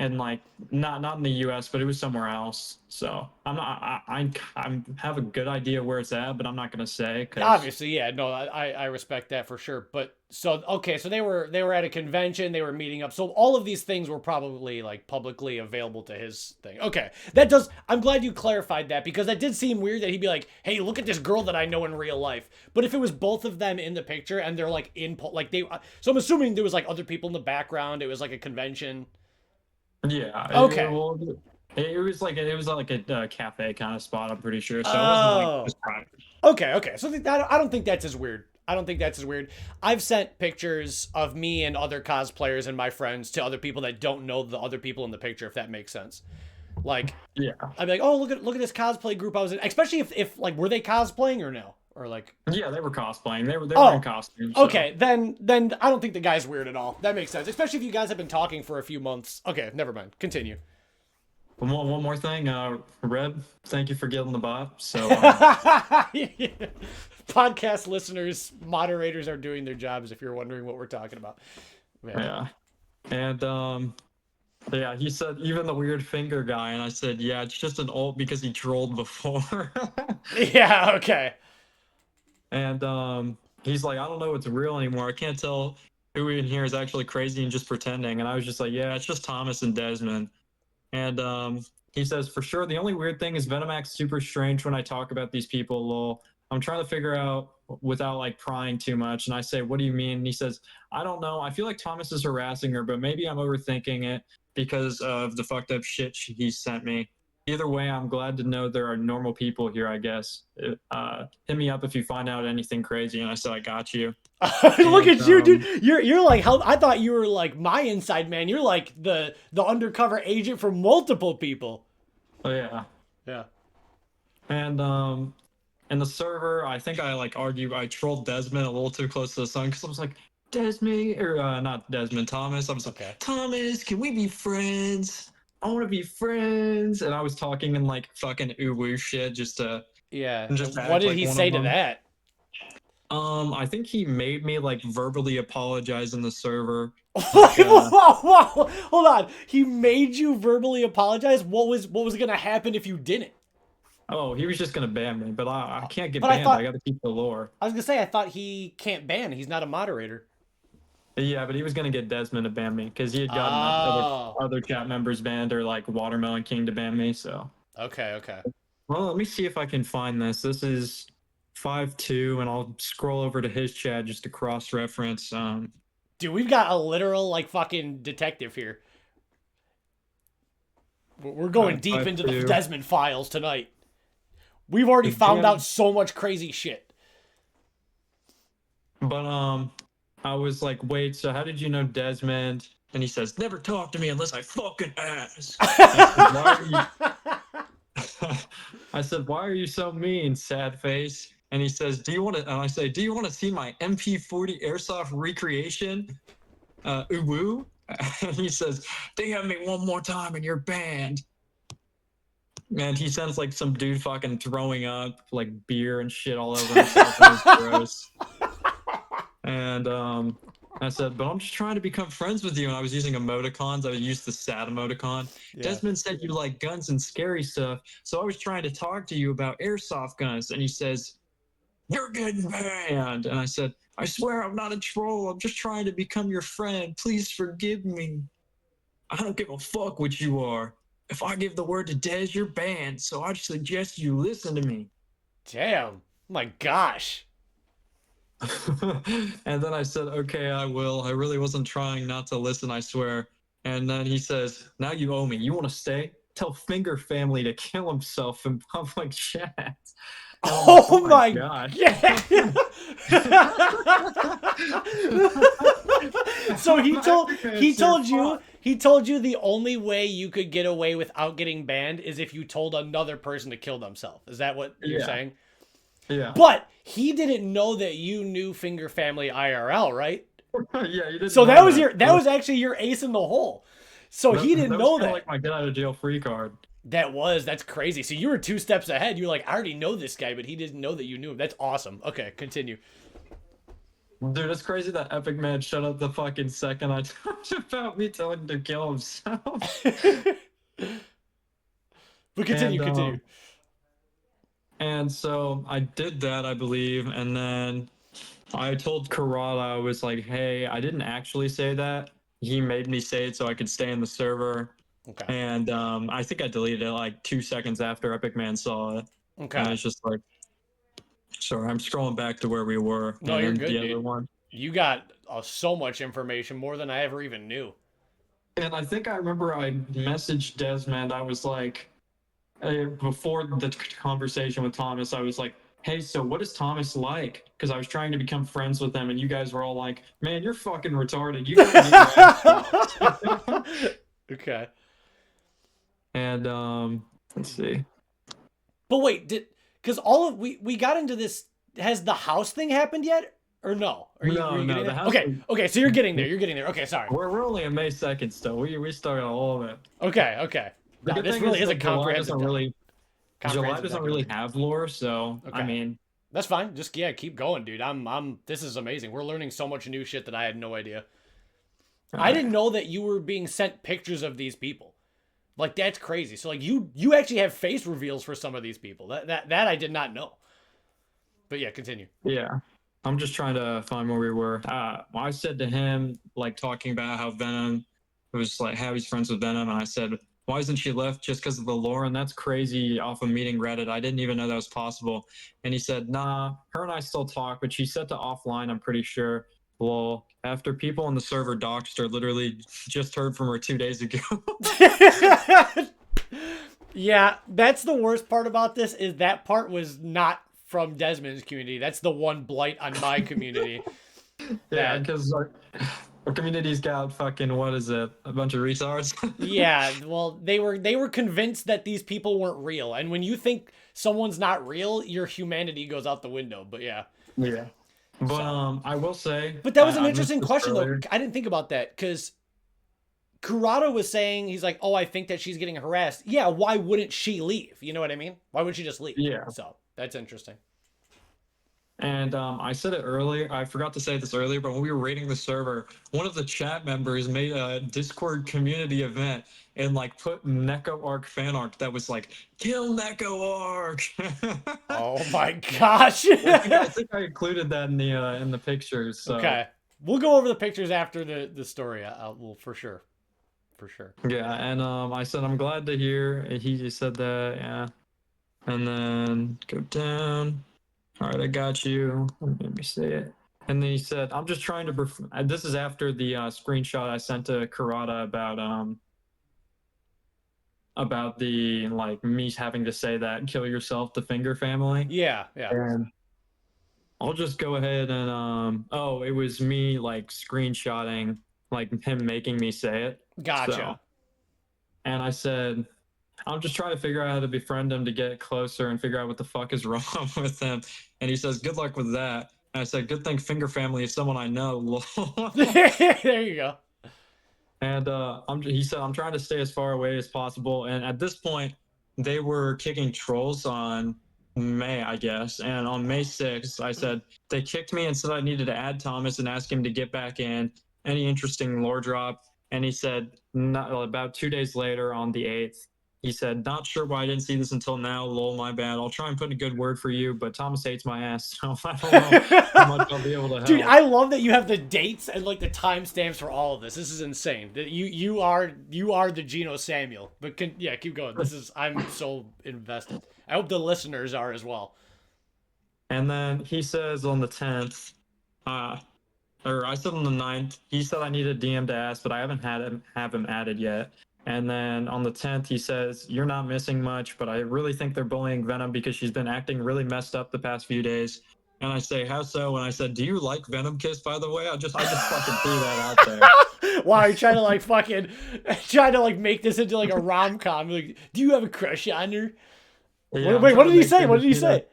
and like not in the U.S., but it was somewhere else. So I'm not I have a good idea where it's at, but I'm not gonna say because Obviously, yeah, no, I respect that for sure. But so okay, so they were at a convention, they were meeting up. So all of these things were probably like publicly available to his thing. Okay. That does I'm glad you clarified that because that did seem weird that he'd be like, "Hey, look at this girl that I know in real life." But if it was both of them in the picture and they're like like they so I'm assuming there was like other people in the background. It was like a convention. yeah, Okay. it was like a cafe kind of spot. I'm pretty sure. So it wasn't like Oh. just private. Okay, okay. So I don't think that's as weird. I don't think that's as weird. I've sent pictures of me and other cosplayers and my friends to other people that don't know the other people in the picture, if that makes sense. Like, Yeah, I'd be like, oh, look at this cosplay group I was in. Especially if like, were they cosplaying or no? Or like, yeah, they were cosplaying. They were in oh, costume. So okay. Then I don't think the guy's weird at all. That makes sense. Especially if you guys have been talking for a few months. Okay, never mind. Continue. one more thing, Red, thank you for getting the bot. So Podcast listeners, moderators are doing their jobs if you're wondering what we're talking about. Man. yeah, and yeah, he said even the weird finger guy, and I said yeah, it's just an alt because he trolled before. Yeah, okay. And he's like, I don't know what's real anymore. I can't tell who in here is actually crazy and just pretending. And I was just like, yeah, it's just Thomas and Desmond. And he says, for sure, the only weird thing is Venomac's super strange when I talk about these people, lol. I'm trying to figure out without like prying too much. And I say, what do you mean? And he says, I don't know. I feel like Thomas is harassing her, but maybe I'm overthinking it because of the fucked up shit he sent me. Either way, I'm glad to know there are normal people here, I guess. Hit me up if you find out anything crazy. And I said, I got you. Look And at you, dude. You're like how I thought you were like my inside man. You're like the undercover agent for multiple people. oh, yeah. Yeah. And in the server, I think I trolled Desmond a little too close to the sun because I was like, Desmond, or not Desmond, Thomas. I was like, Okay. Thomas, can we be friends? I want to be friends. And I was talking in like fucking uwu shit Yeah. just to And what act did like he one say of to them. that? I think he made me like verbally apologize in the server. Like, Whoa, hold on. He made you verbally apologize. What was gonna happen if you didn't? oh, he was just gonna ban me, but I can't get But I banned. I thought got to keep the lore. I was gonna say I thought he can't ban. He's not a moderator. Yeah, but he was gonna get Desmond to ban me because he had gotten Oh. other chat members banned or like Watermelon King to ban me. So, Okay. Okay. well, let me see if I can find this. This is 5-2, and I'll scroll over to his chat just to cross reference. Dude, we've got a literal like fucking detective here. We're going deep into the 5-2. Desmond files tonight. We've already found out so much crazy shit. But I was like, wait, so how did you know Desmond? And he says, never talk to me unless I fucking ask. I said, why are you so mean, sad face? And he says, do you want to, and I say, do you want to see my MP40 airsoft recreation? Uwu? And he says, DM me one more time and you're banned. And he sounds like some dude fucking throwing up like beer and shit all over himself. And it's gross. And I said, but I'm just trying to become friends with you. And I was using emoticons. I used the sad emoticon. Yeah. Desmond said you like guns and scary stuff. So I was trying to talk to you about airsoft guns. And he says, you're getting banned. And I said, I swear I'm not a troll. I'm just trying to become your friend. Please forgive me. I don't give a fuck what you are. If I give the word to Des, you're banned. So I suggest you listen to me. Damn. Oh my gosh. And then I said, okay, I will. I really wasn't trying not to listen, I swear. And then he says, now you owe me. You want to stay? Tell Finger Family to kill himself in public chat. Oh my god. So he told you the only way you could get away without getting banned is if you told another person to kill themselves. Is that what you're saying? Yeah. But he didn't know that you knew Finger Family IRL, right? Yeah, you didn't. So know that was actually your ace in the hole. So he didn't know that. Like my get out of jail free card. That's crazy. So you were 2 steps ahead. You're like, I already know this guy, but he didn't know that you knew him. That's awesome. Okay, continue. Dude, it's crazy that Epic Man shut up the fucking second I talked about me telling him to kill himself. But And continue, continue. so I did that, I believe, and then I told Karada, I was like, hey, I didn't actually say that. He made me say it so I could stay in the server. Okay. And I think I deleted it like 2 seconds after Epic Man saw it. And Okay. it's just like, sorry, I'm scrolling back to where we were No, you're and good, the other dude. one. You got so much information, more than I ever even knew. And I think I remember I messaged Desmond. I was like, before the conversation with Thomas, I was like, hey, so what is Thomas like? Because I was trying to become friends with him, and you guys were all like, man, you're fucking retarded. You gotta get your ass off. Okay. And let's see. But wait, did because all of we got into this? Has the house thing happened yet, or no? Were No, you no, getting the there? house. Okay, okay. So you're getting there. You're getting there. Okay, sorry. We're only on May 2nd still. We started all of it. Okay, okay. The No, good this thing really is is a that July comprehensive doesn't really documentary. have lore, so I Okay, mean, that's fine. Just yeah, keep going, dude. This is amazing. We're learning so much new shit that I had no idea. all I didn't right. know that you were being sent pictures of these people. Like that's crazy. So like you actually have face reveals for some of these people. That I did not know. But yeah, continue. Yeah. I'm just trying to find where we were. I said to him, like talking about how Venom was like how he's friends with Venom, and I said, why isn't she left just because of the lore? And that's crazy off of meeting Reddit. I didn't even know that was possible. And he said, nah, her and I still talk, but she's set to offline, I'm pretty sure. Lol. After people on the server doxed her, literally just heard from her 2 days ago. Yeah, that's the worst part about this is that part was not from Desmond's community. That's the one blight on my community. Yeah, That because our community's got fucking, what is it? A bunch of retards. yeah, well, they were convinced that these people weren't real. And when you think someone's not real, your humanity goes out the window. But yeah. Yeah. But So, I will say but that was an I missed interesting this question though. earlier. I didn't think about that cuz Kurata was saying he's like, "Oh, I think that she's getting harassed." Yeah, why wouldn't she leave? You know what I mean? Why wouldn't she just leave? Yeah. So, that's interesting. And I said it earlier. I forgot to say this earlier, but when we were rating the server, one of the chat members made a Discord community event and like put Neko Arc fan art that was like "Kill Neko Arc." Oh my gosh. I think I included that in the pictures. So Okay. We'll go over the pictures after the story. Well, for sure. For sure. yeah, and I said I'm glad to hear. He just said that, yeah. And then go down. All right, I got you. Let me see it. And then he said, "I'm just trying to." This is after the screenshot I sent to Karada about the like me having to say that "kill yourself" the Finger family. Yeah, yeah. And I'll just go ahead and oh, it was me like screenshotting like him making me say it. So, Gotcha. and I said, I'm just trying to figure out how to befriend him to get closer and figure out what the fuck is wrong with him. And he says, good luck with that. And I said, good thing Finger Family is someone I know. There you go. And he said, I'm trying to stay as far away as possible. And at this point, they were kicking trolls on May, I guess. And on May 6th, I said, they kicked me and said I needed to add Thomas and ask him to get back in. Any interesting lore drop? And he said, not, about 2 days later on the 8th, he said, not sure why I didn't see this until now. Lol, my bad. I'll try and put in a good word for you, but Thomas hates my ass, so I don't know how much I'll be able to Dude, help. I love that you have the dates and like the timestamps for all of this. This is insane. That you are the Geno Samuel. But yeah, keep going. I'm so invested. I hope the listeners are as well. And then he says on the 10th, or I said on the 9th, he said I needed DM to ask, but I haven't have him added yet. And then on the 10th, he says, you're not missing much, but I really think they're bullying Venom because she's been acting really messed up the past few days. And I say, how so? And I said, do you like Venom Kiss, by the way? I just fucking threw that out there. Wow, you're trying to like fucking trying to like make this into like a rom com. Like, do you have a crush on her? Yeah, Wait, what did he say? What did he say?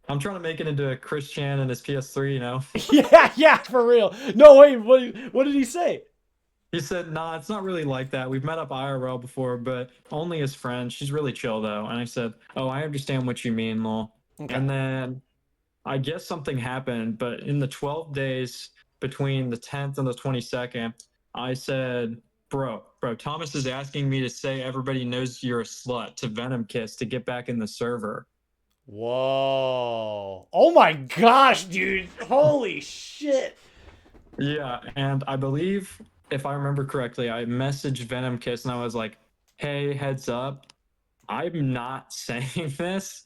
I'm trying to make it into a Chris Chan and his PS3, you know? Yeah, yeah, for real. No, wait, what did he say? He said, nah, it's not really like that. We've met up IRL before, but only as friends. She's really chill, though. And I said, oh, I understand what you mean, lol. Okay. And then I guess something happened, but in the 12 days between the 10th and the 22nd, I said, bro, Thomas is asking me to say everybody knows you're a slut to Venom Kiss to get back in the server. Whoa. Oh my gosh, dude. Holy shit. Yeah, and I believe, if I remember correctly, I messaged Venom Kiss and I was like, hey, heads up, I'm not saying this.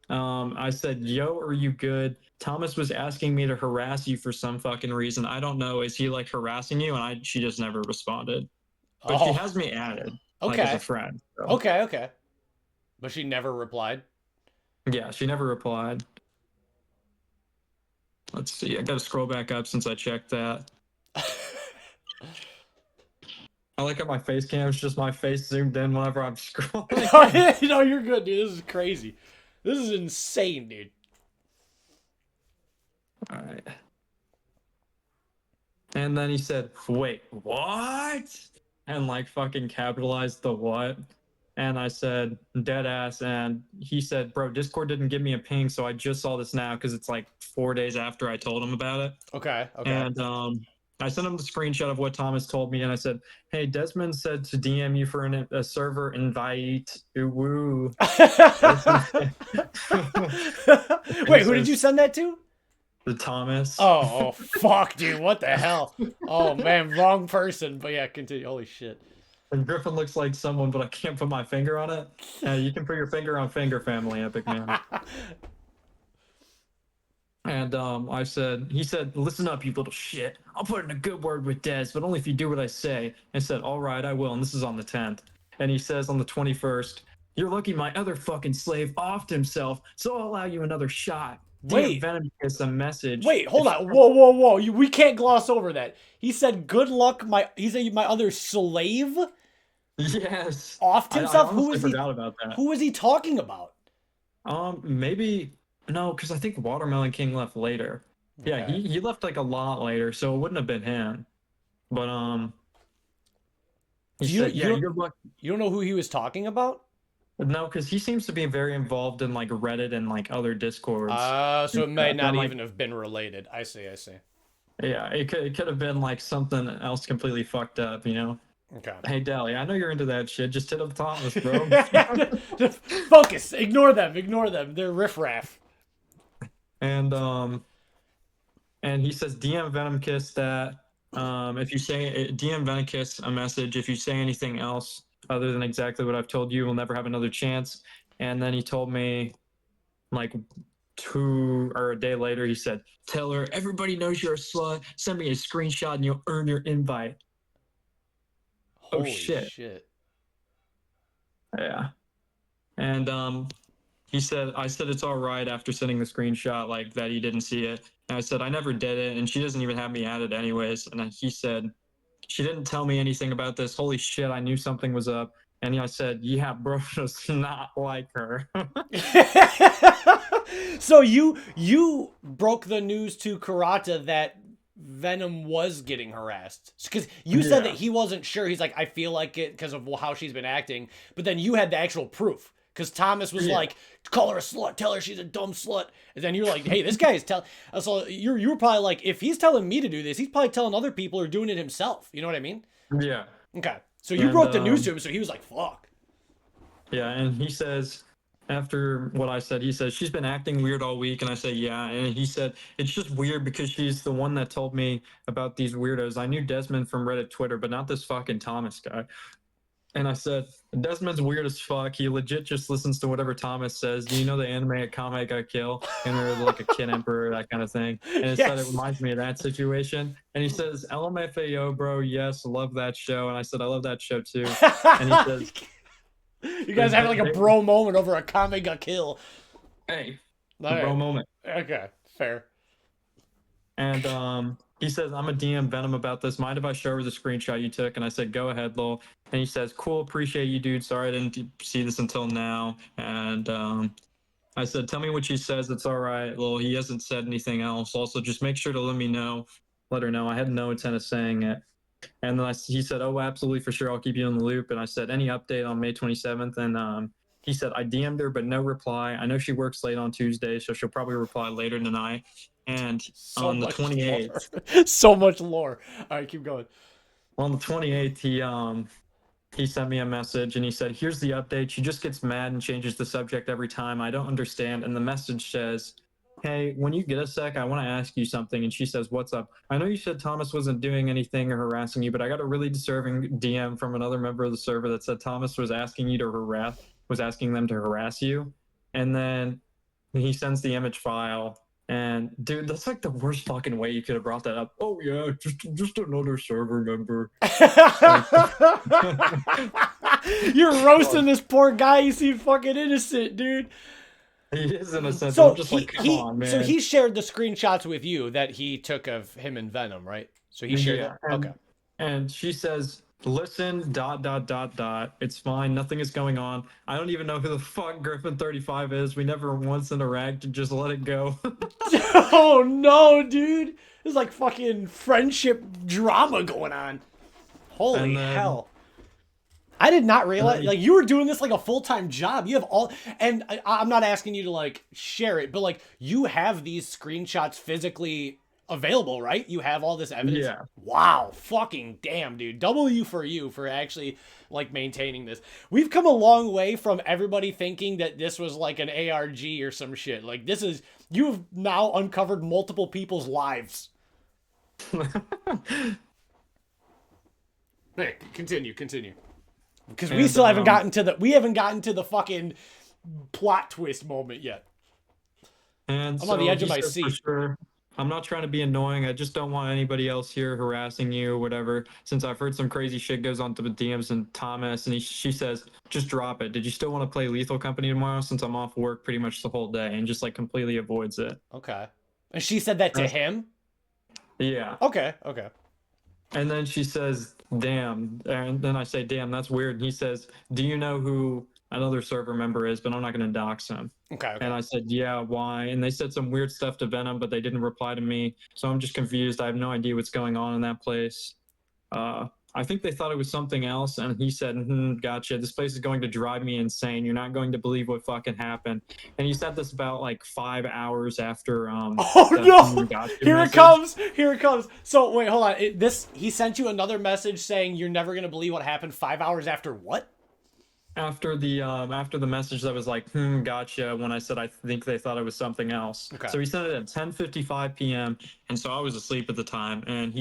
I said, yo, are you good? Thomas was asking me to harass you for some fucking reason. I don't know. Is he like harassing you? And she just never responded. But she Oh, has me added, like as a okay. friend. So Okay, okay. But she never replied. yeah, she never replied. Let's see. I gotta scroll back up since I checked that. I like how my face cam is just my face zoomed in whenever I'm scrolling. No, you're good, dude. This is crazy. This is insane, dude. All right. And then he said, wait, what? And like fucking capitalized the what? And I said, dead ass. And he said, bro, Discord didn't give me a ping. So I just saw this now because it's like 4 days after I told him about it. Okay, okay. And I sent him the screenshot of what Thomas told me. And I said, hey, Desmond said to DM you for a server invite. Ooh, woo. He Wait, who did you says, send that to? the Thomas. Oh, fuck, dude. What the hell? Oh, man. Wrong person. But yeah, continue. Holy shit. And Griffin looks like someone, but I can't put my finger on it. You can put your finger on Finger Family, Epic Man. And he said, listen up, you little shit. I'll put in a good word with Dez, but only if you do what I say. I said, all right, I will. And this is on the 10th. And he says on the 21st, you're lucky my other fucking slave offed himself, so I'll allow you another shot. DM Wait. Venom is a message. Wait, hold on. Whoa, whoa, whoa. We can't gloss over that. He said, good luck, he said my other slave Yes. offed I himself? honestly forgot about that. Who was he talking about? Maybe no, because I think Watermelon King left later. Yeah, Okay. he left like a lot later, so it wouldn't have been him. But he Do you said, yeah, you you're lucky. you don't know who he was talking about? No, because he seems to be very involved in like Reddit and like other discords So and it may stuff. not And like, even have been related. I see, I see. yeah, it could have been like something else completely fucked up, you know. Okay. Hey, Dally, I know you're into that shit. Just hit up Thomas, bro. Focus. Ignore them. Ignore them. They're riffraff. and and he says DM Venom Kiss that if you say DM Venom Kiss a message if you say anything else other than exactly what I've told you, we'll never have another chance. And then he told me like 2 or a day later, he said, tell her everybody knows you're a slut. Send me a screenshot and you'll earn your invite. Oh Holy shit. shit. Yeah. And he said, I said it's all right after sending the screenshot, like that he didn't see it. And I said, I never did it. And she doesn't even have me added anyways. And then he said, she didn't tell me anything about this. Holy shit, I knew something was up. And I said, yeah, bro, does not like her. So you broke the news to Karata that Venom was getting harassed because you said that Yeah. he wasn't sure. He's like, I feel like it because of how she's been acting, but then you had the actual proof because Thomas was Yeah. like, call her a slut, tell her she's a dumb slut, and then you're like, hey, this guy is telling. So you were probably like, if he's telling me to do this, he's probably telling other people or doing it himself. You know what I mean? Yeah. Okay. So you And broke the news to him, so he was like, fuck. yeah, and he says, after what I said, he says, she's been acting weird all week. And I say, yeah. And he said, it's just weird because she's the one that told me about these weirdos. I knew Desmond from Reddit Twitter, but not this fucking Thomas guy. And I said, Desmond's weird as fuck. He legit just listens to whatever Thomas says. Do you know the anime Kame ga Kill? And there's like a kid emperor, that kind of thing. And it said it Yes. reminds me of that situation. And he says, LMFAO, bro, yes, love that show. And I said, I love that show too. And he says, You guys having like a bro moment over a Kame ga Kill. hey, All the bro right. moment. Okay, fair. And he says, I'm a DM Venom about this. Mind if I show her the screenshot you took? And I said, go ahead, lol. And he says, cool, appreciate you, dude. Sorry I didn't see this until now. And I said, tell me what she says. It's all right, lol. He hasn't said anything else. Also, just make sure to let me know. Let her know. I had no intent of saying it. And then he said, oh, absolutely, for sure. I'll keep you in the loop. And I said, any update on May 27th? And He said, I DM'd her, but no reply. I know she works late on Tuesday, so she'll probably reply later tonight. And So on the much lore. 28th, So much lore. All right, keep going. on the 28th, he sent me a message and he said, here's the update. She just gets mad and changes the subject every time. I don't understand. And the message says, hey, when you get a sec, I want to ask you something. And she says, what's up? I know you said Thomas wasn't doing anything or harassing you, but I got a really disturbing DM from another member of the server that said Thomas was asking you to was asking them to harass you. And then he sends the image file. And dude, that's like the worst fucking way you could have brought that up. Oh yeah, just another server member. Like, You're roasting this poor guy. He seemed fucking innocent, dude. he is innocent. So I'm just like, come on, so man. he shared the screenshots with you that he took of him and Venom, right? So he shared Yeah, that. Okay. and she says, listen, dot dot dot dot. It's fine. Nothing is going on. I don't even know who the fuck Griffin 35 is. We never once interacted. Just let it go. Oh no, dude. There's like fucking friendship drama going on. Holy and then hell. I did not and realize, then like, you were doing this like a full-time job. You have all, and I'm not asking you to like share it, but like you have these screenshots physically available, right? You have all this evidence. yeah. Wow, fucking damn, dude. W for you for actually like maintaining this. We've come a long way from everybody thinking that this was like an ARG or some shit. Like this is, you've now uncovered multiple people's lives. Hey, continue. Because we And still haven't gotten to the fucking plot twist moment yet. and I'm on the so edge of he my said for seat. sure, I'm not trying to be annoying. I just don't want anybody else here harassing you or whatever. Since I've heard some crazy shit goes on to the DMs and Thomas, and she says, just drop it. Did you still want to play Lethal Company tomorrow? Since I'm off work pretty much the whole day, and just like completely avoids it. Okay. And she said that to him? Yeah. Okay. And then she says, damn. And then I say, damn, that's weird. And he says, do you know who another server member is? But I'm not going to dox him. And Okay. I said, yeah, why? And they said some weird stuff to Venom, but they didn't reply to me. So I'm just confused. I have no idea what's going on in that place. I think they thought it was something else. And he said, gotcha. This place is going to drive me insane. You're not going to believe what fucking happened. And he said this about like 5 hours after Oh the no! gotcha Here it message. comes! Here it comes! So wait, hold on. He sent you another message saying you're never gonna believe what happened 5 hours after what? After the message that was like gotcha, when I said I think they thought it was something else. Okay. So he sent it at 10:55 p.m. and so I was asleep at the time, and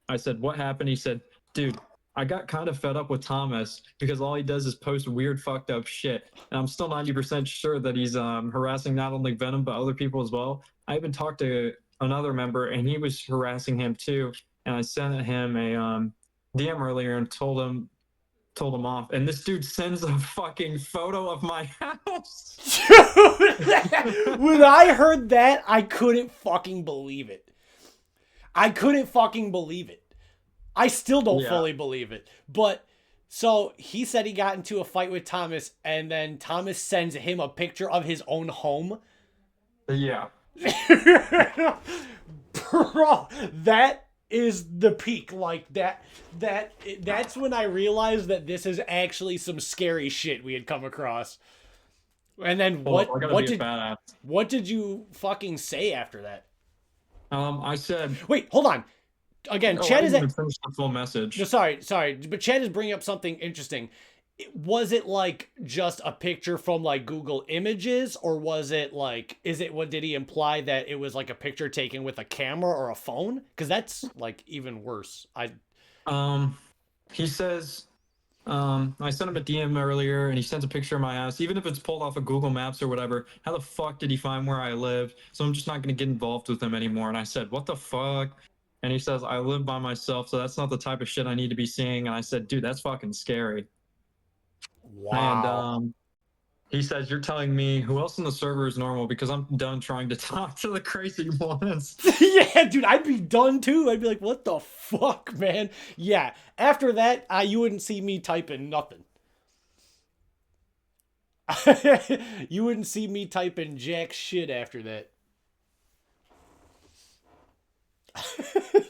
I said what happened? He said, dude, I got kind of fed up with Thomas because all he does is post weird fucked up shit, and I'm still 90% sure that he's harassing not only Venom but other people as well. I even talked to another member and he was harassing him too, and I sent him a DM earlier and told him off, and this dude sends a fucking photo of my house. Dude, when I heard that, I couldn't fucking believe it. I couldn't fucking believe it. I still don't Yeah. fully believe it. But so he said he got into a fight with Thomas, and then Thomas sends him a picture of his own home. Yeah. Bro, that is the peak. Like that's when I realized that this is actually some scary shit we had come across. And then what did you fucking say after that? I said, Wait, hold on. Again, I Chad didn't is even finish the full message. no, sorry, but Chad is bringing up something interesting. Was it like just a picture from like Google Images, or was it like, what did he imply that it was like a picture taken with a camera or a phone? Because that's like even worse. He says, I sent him a DM earlier, and he sends a picture of my house. Even if it's pulled off of Google Maps or whatever, how the fuck did he find where I live? So I'm just not gonna get involved with him anymore. And I said, what the fuck? And he says, I live by myself, so that's not the type of shit I need to be seeing. And I said, dude, that's fucking scary. And Wow. he says, you're telling me who else in the server is normal because I'm done trying to talk to the crazy ones. Yeah, dude, I'd be done too. I'd be like, what the fuck, man? Yeah, after that, you wouldn't see me typing nothing. You wouldn't see me typing jack shit after that.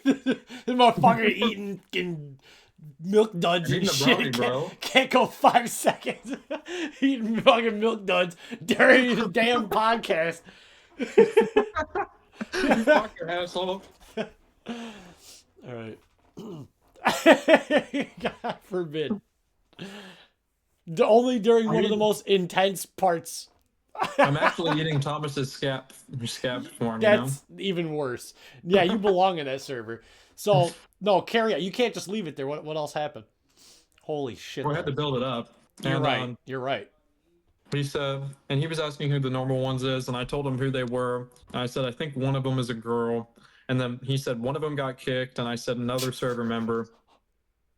This motherfucker eating fucking Milk duds I'm and eating a brownie, shit bro. can't go 5 seconds eating fucking milk duds during the damn podcast. You fucking asshole. All right. God forbid. Only during one of the I'm, most intense parts. I'm actually eating Thomas's scap form, you know? That's even worse. Yeah, you belong in that server. So no, carry on. You can't just leave it there. What else happened? Holy shit, We had to though. build it up. You're And right. You're right. he said, and he was asking who the normal ones is, and I told him who they were. And I said, I think one of them is a girl. And then he said one of them got kicked, and I said another server member.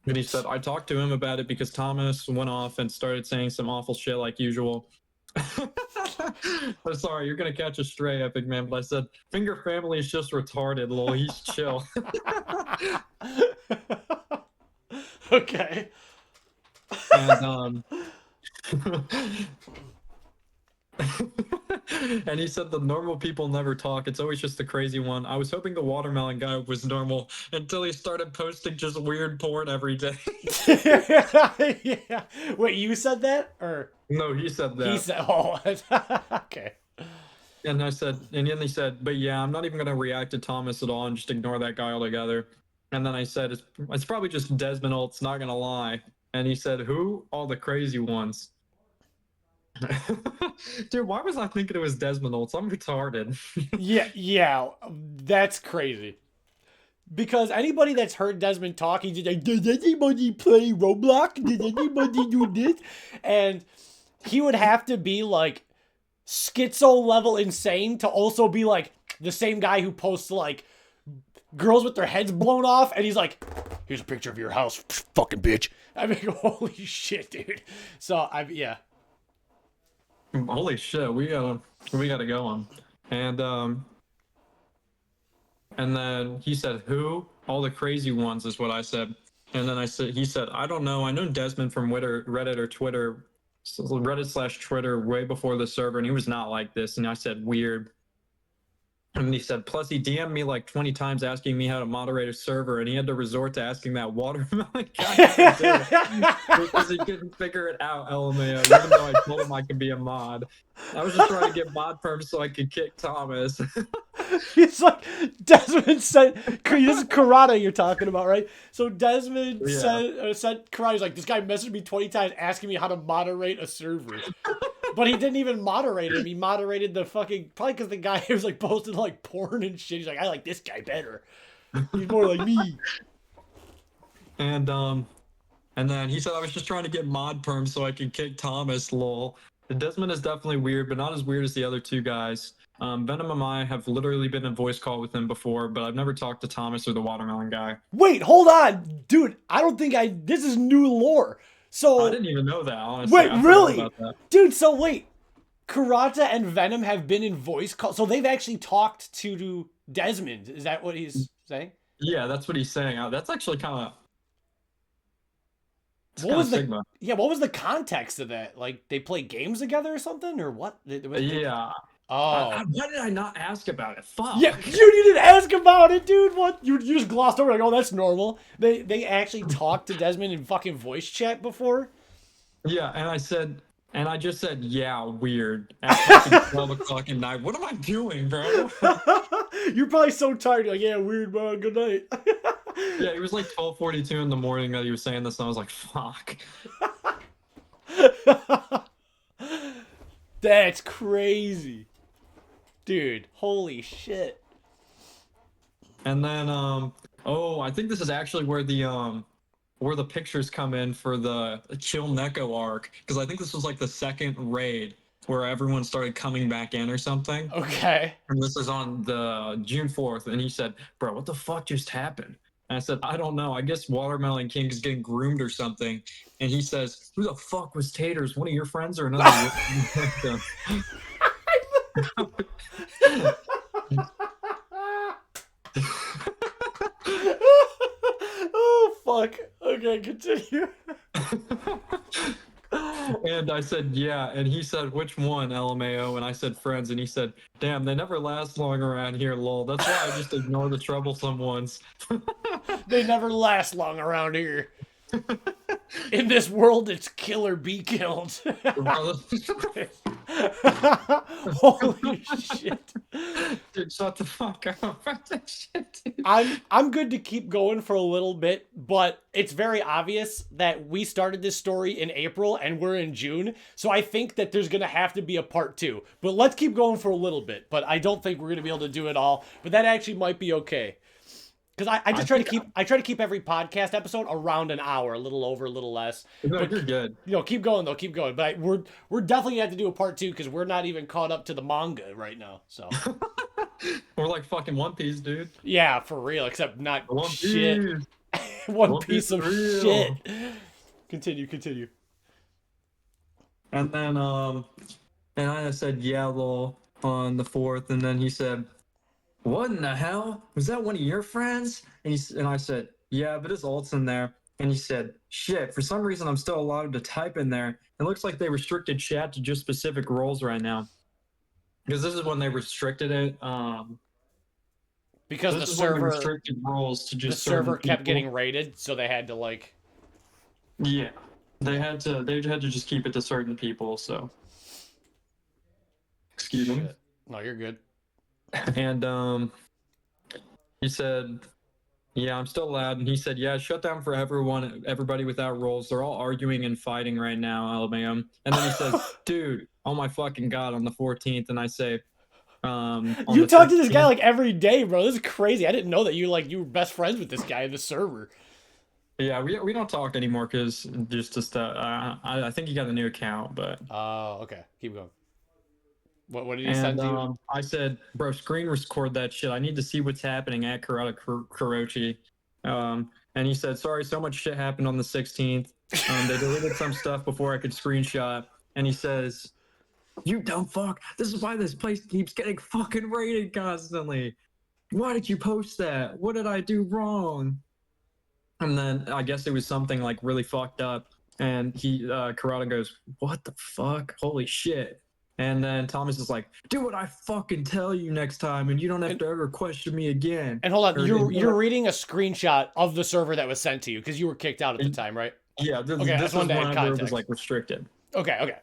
And he said, I talked to him about it because Thomas went off and started saying some awful shit like usual. I'm sorry, you're gonna catch a stray, Epic Man. But I said, Finger Family is just retarded, lol. He's chill. Okay. And and he said the normal people never talk. It's always just the crazy one. I was hoping the watermelon guy was normal until he started posting just weird porn every day. Yeah. Wait, you said that? Or No, he said he that. said, oh, okay. And I said, and then he said, but yeah, I'm not even gonna react to Thomas at all and just ignore that guy altogether. And then I said, it's probably just Desmond Ult's, not gonna lie. And he said, who? All the crazy ones. Dude, why was I thinking it was Desmond Ult's? I'm retarded. Yeah, that's crazy. Because anybody that's heard Desmond talk, he's just like, does anybody play Roblox? Did anybody do this? And he would have to be like schizo level insane to also be like the same guy who posts like girls with their heads blown off, and he's like, here's a picture of your house, fucking bitch. I mean, holy shit, dude. So yeah. Holy shit, we gotta go on. And then he said, who? All the crazy ones is what I said. And then he said, I don't know. I know Desmond from Reddit or Twitter, Reddit/Twitter way before the server, and he was not like this. And I said, weird. And he said, plus he DM'd me like 20 times asking me how to moderate a server, and he had to resort to asking that watermelon guy how to do it because he couldn't figure it out, LMAO, even though I told him I could be a mod. I was just trying to get mod perms so I could kick Thomas. He's like, Desmond said, this is Karate you're talking about, right? So Desmond said Karate's like, this guy messaged me 20 times asking me how to moderate a server. But he didn't even moderate him. He moderated the fucking, probably because the guy was like posting like porn and shit. He's like, I like this guy better. He's more like me. And then he said I was just trying to get mod perms so I could kick Thomas, lol. Desmond is definitely weird, but not as weird as the other two guys. Venom and I have literally been in voice call with him before, but I've never talked to Thomas or the watermelon guy. Wait, hold on. Dude, I don't think this is new lore. So I didn't even know that, honestly. Wait, really? About that. Dude, so wait. Karata and Venom have been in voice call. So they've actually talked to Desmond. Is that what he's saying? Yeah, that's what he's saying. That's actually kind of what was the context of that? Like they play games together or something, or what? Yeah. Oh. Why did I not ask about it? Fuck. Yeah, you didn't ask about it, dude. What? You just glossed over like, oh, that's normal. They actually talked to Desmond in fucking voice chat before. Yeah, and I just said, yeah, weird. At fucking 12 o'clock at night. What am I doing, bro? You're probably so tired. You're like, yeah, weird, man. Good night. Yeah, it was like 12:42 in the morning that he was saying this, and I was like, fuck. That's crazy. Dude, holy shit. And then, I think this is actually where the pictures come in for the Chill Neko arc, because I think this was like the second raid where everyone started coming back in or something. Okay. And this is on the June 4th, and he said, bro, what the fuck just happened? And I said, I don't know. I guess Watermelon King is getting groomed or something. And he says, who the fuck was Taters? One of your friends or another? Oh, fuck. Okay, continue. And I said, yeah. And he said, which one, LMAO? And I said, friends. And he said, damn, they never last long around here, lol. That's why I just ignore the troublesome ones. They never last long around here. In this world, it's kill or be killed. Holy shit. Dude, shut the fuck up about that shit, dude. I'm good to keep going for a little bit, but it's very obvious that we started this story in April and we're in June, so I think that there's gonna have to be a part two. But let's keep going for a little bit. But I don't think we're gonna be able to do it all. But that actually might be okay. Because I I just try to think keep I try to keep every podcast episode around an hour, a little over, a little less. no, But you're good. keep going though, keep going. But we're definitely gonna have to do a part two because we're not even caught up to the manga right now. So We're like fucking One Piece, dude. yeah, for real. Except not One shit. Piece. One One piece Piece of for real. shit. Continue. And then and I said yeah, lol, on the 4th, and then he said, "What in the hell? Was that one of your friends?" And I said, "Yeah, but his ult's in there." And he said, "Shit, for some reason I'm still allowed to type in there. It looks like they restricted chat to just specific roles right now." Because this is when they restricted it. Because This is when they restricted roles to the just certain server kept people. getting raided, so they had to like. Yeah, they had to just keep it to certain people. So, excuse me. Shit. No, you're good. And he said, "Yeah, I'm still allowed." And he said, "Yeah, shut down for everybody without roles. They're all arguing and fighting right now, Alabama." And then he says, "Dude, oh my fucking god!" On the 14th, and I say, on You the talk to this guy 15th, like every day, bro. This is crazy. I didn't know that you were best friends with this guy in the server. yeah, we don't talk anymore because just I think he got a new account, but Oh, okay. Keep going. What did he and send to you? I said, "Bro, screen record that shit. I need to see what's happening at Kurochi." And he said, "Sorry, so much shit happened on the 16th. They deleted some stuff before I could screenshot." And he says, "You dumb fuck. This is why this place keeps getting fucking raided constantly. Why did you post that? What did I do wrong?" And then I guess it was something like really fucked up. And Karada goes, "What the fuck? Holy shit." And then Thomas is like, "Do what I fucking tell you next time, and you don't have to ever question me again." And hold on, Or, you're reading a screenshot of the server that was sent to you because you were kicked out at the time, right? yeah, Okay, I this just was wanted to add whenever it was context. like restricted. Okay.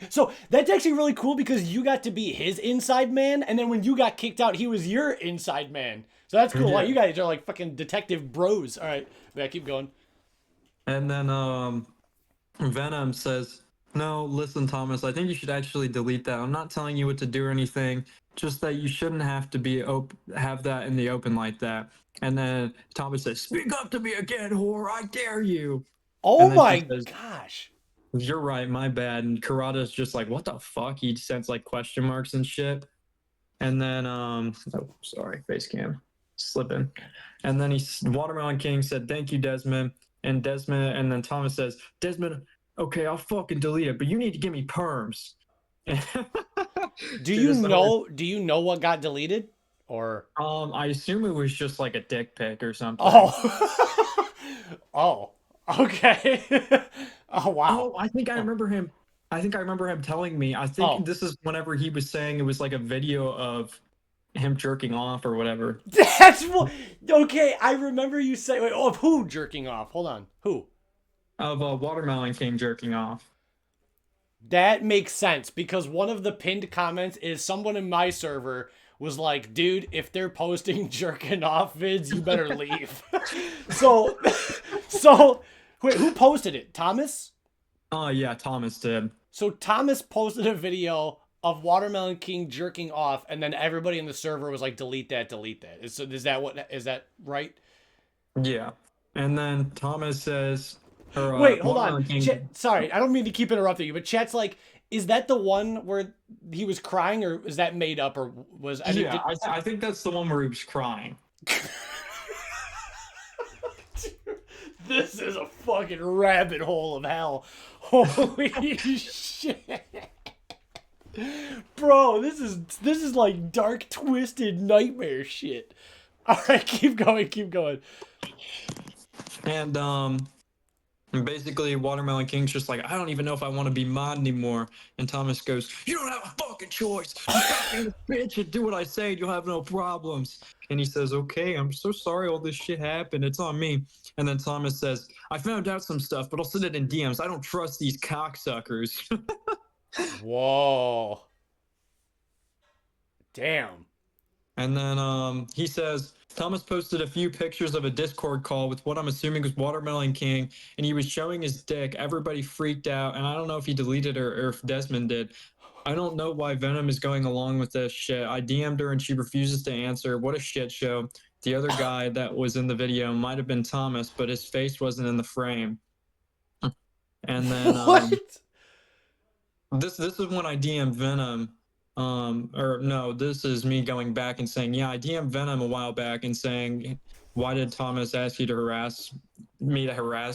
So that's actually really cool because you got to be his inside man, and then when you got kicked out, he was your inside man. So that's cool. Wow, Yeah. you guys are like fucking detective bros. All right, yeah, keep going. And then Venom says, "No, listen, Thomas, I think you should actually delete that. I'm not telling you what to do or anything, just that you shouldn't have to have that in the open like that." And then Thomas says, "Speak up to me again, whore, I dare you." Oh And then she my says, gosh. "You're right, my bad." And Karada's just like, "What the fuck?" He sends like question marks and shit. And then oh, sorry, face cam slipping. And then Watermelon King said, "Thank you, Desmond." And then Thomas says, "Desmond, okay, I'll fucking delete it, but you need to give me perms." Do Dude, you this is the hardest. know? Do you know what got deleted? Or I assume it was just like a dick pic or something. oh, oh, okay. Oh wow. Oh, I think I Oh, remember him. I think I remember him telling me. I think oh. this is whenever he was saying it was like a video of him jerking off or whatever. That's what. Okay, I remember you saying. Wait, oh, of who jerking off? Hold on, who? Of Watermelon King jerking off. That makes sense because one of the pinned comments is someone in my server was like, dude, if they're posting jerking off vids, you better leave. so, so, wait, who posted it? Thomas? Oh yeah, Thomas did. So Thomas posted a video of Watermelon King jerking off, and then everybody in the server was like, delete that, delete that. Is that right? Yeah. And then Thomas says, or Wait, hold on. Watermelon King. Sorry, I don't mean to keep interrupting you, but chat's like, is that the one where he was crying, or is that made up, or was I Yeah, I think that's the one where he was crying. This is a fucking rabbit hole of hell. Holy shit. Bro, this is like dark twisted nightmare shit. All right, keep going. And And basically, Watermelon King's just like, I don't even know if I want to be mod anymore. And Thomas goes, you don't have a fucking choice. Just stop being a bitch and do what I say, and you'll have no problems. And he says, okay, I'm so sorry all this shit happened. It's on me. And then Thomas says, I found out some stuff, but I'll send it in DMs. I don't trust these cocksuckers. Whoa. Damn. And then he says Thomas posted a few pictures of a Discord call with what I'm assuming was Watermelon King, and he was showing his dick. Everybody freaked out, and I don't know if he deleted or if Desmond did. I don't know why Venom is going along with this shit. I DM'd her and she refuses to answer. What a shit show. The other guy that was in the video might have been Thomas, but his face wasn't in the frame. And then What? this is when I DM'd Venom. Or no, this is me going back and saying, yeah, I DM'd Venom a while back and saying, why did Thomas ask you to harass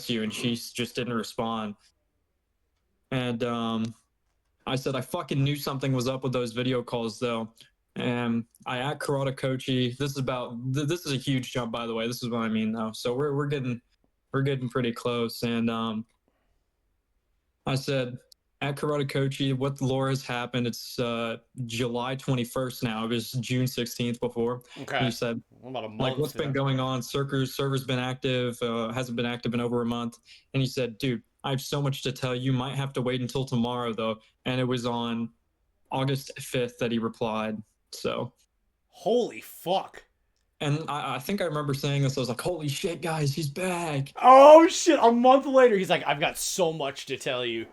you? And she just didn't respond. And I said I fucking knew something was up with those video calls though. And I at Karate Kochi. This is a huge jump, by the way. This is what I mean though. So we're getting pretty close. And I said at Karate Kochi, what the lore has happened. It's July 21st now. It was June 16th before. Okay. He said, About a month. like, what's been going on? Server's been active, hasn't been active in over a month. And he said, dude, I have so much to tell you. Might have to wait until tomorrow, though. And it was on August 5th that he replied. So. Holy fuck. And I think I remember saying this. I was like, holy shit, guys, he's back. Oh, shit. A month later, he's like, I've got so much to tell you.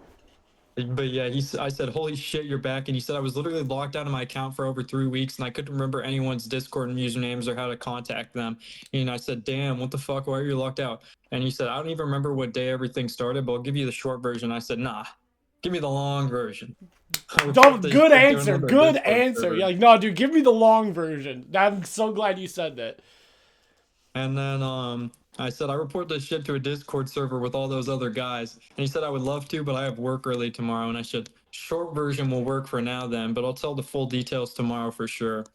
But yeah, I said, holy shit, you're back. And he said, I was literally locked out of my account for over 3 weeks and I couldn't remember anyone's Discord usernames or how to contact them. And I said, damn, what the fuck? Why are you locked out? And he said, I don't even remember what day everything started, but I'll give you the short version. I said, nah, give me the long version. Good answer. Good answer. You're like, no, dude, give me the long version. I'm so glad you said that. And then I said, I report this shit to a Discord server with all those other guys. And he said, I would love to, but I have work early tomorrow. And I said, short version will work for now then, but I'll tell the full details tomorrow for sure.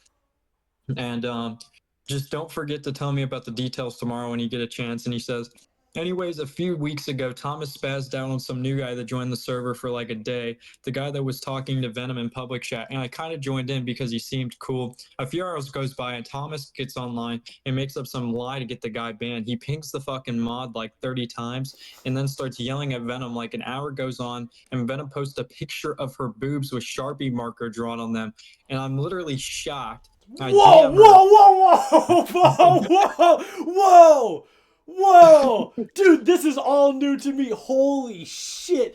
And just don't forget to tell me about the details tomorrow when you get a chance. And he says, anyways, a few weeks ago, Thomas spazzed out on some new guy that joined the server for like a day. The guy that was talking to Venom in public chat. And I kind of joined in because he seemed cool. A few hours goes by and Thomas gets online and makes up some lie to get the guy banned. He pings the fucking mod like 30 times and then starts yelling at Venom. Like an hour goes on and Venom posts a picture of her boobs with Sharpie marker drawn on them. And I'm literally shocked. Whoa, whoa, whoa, whoa, whoa, dude, this is all new to me. Holy shit.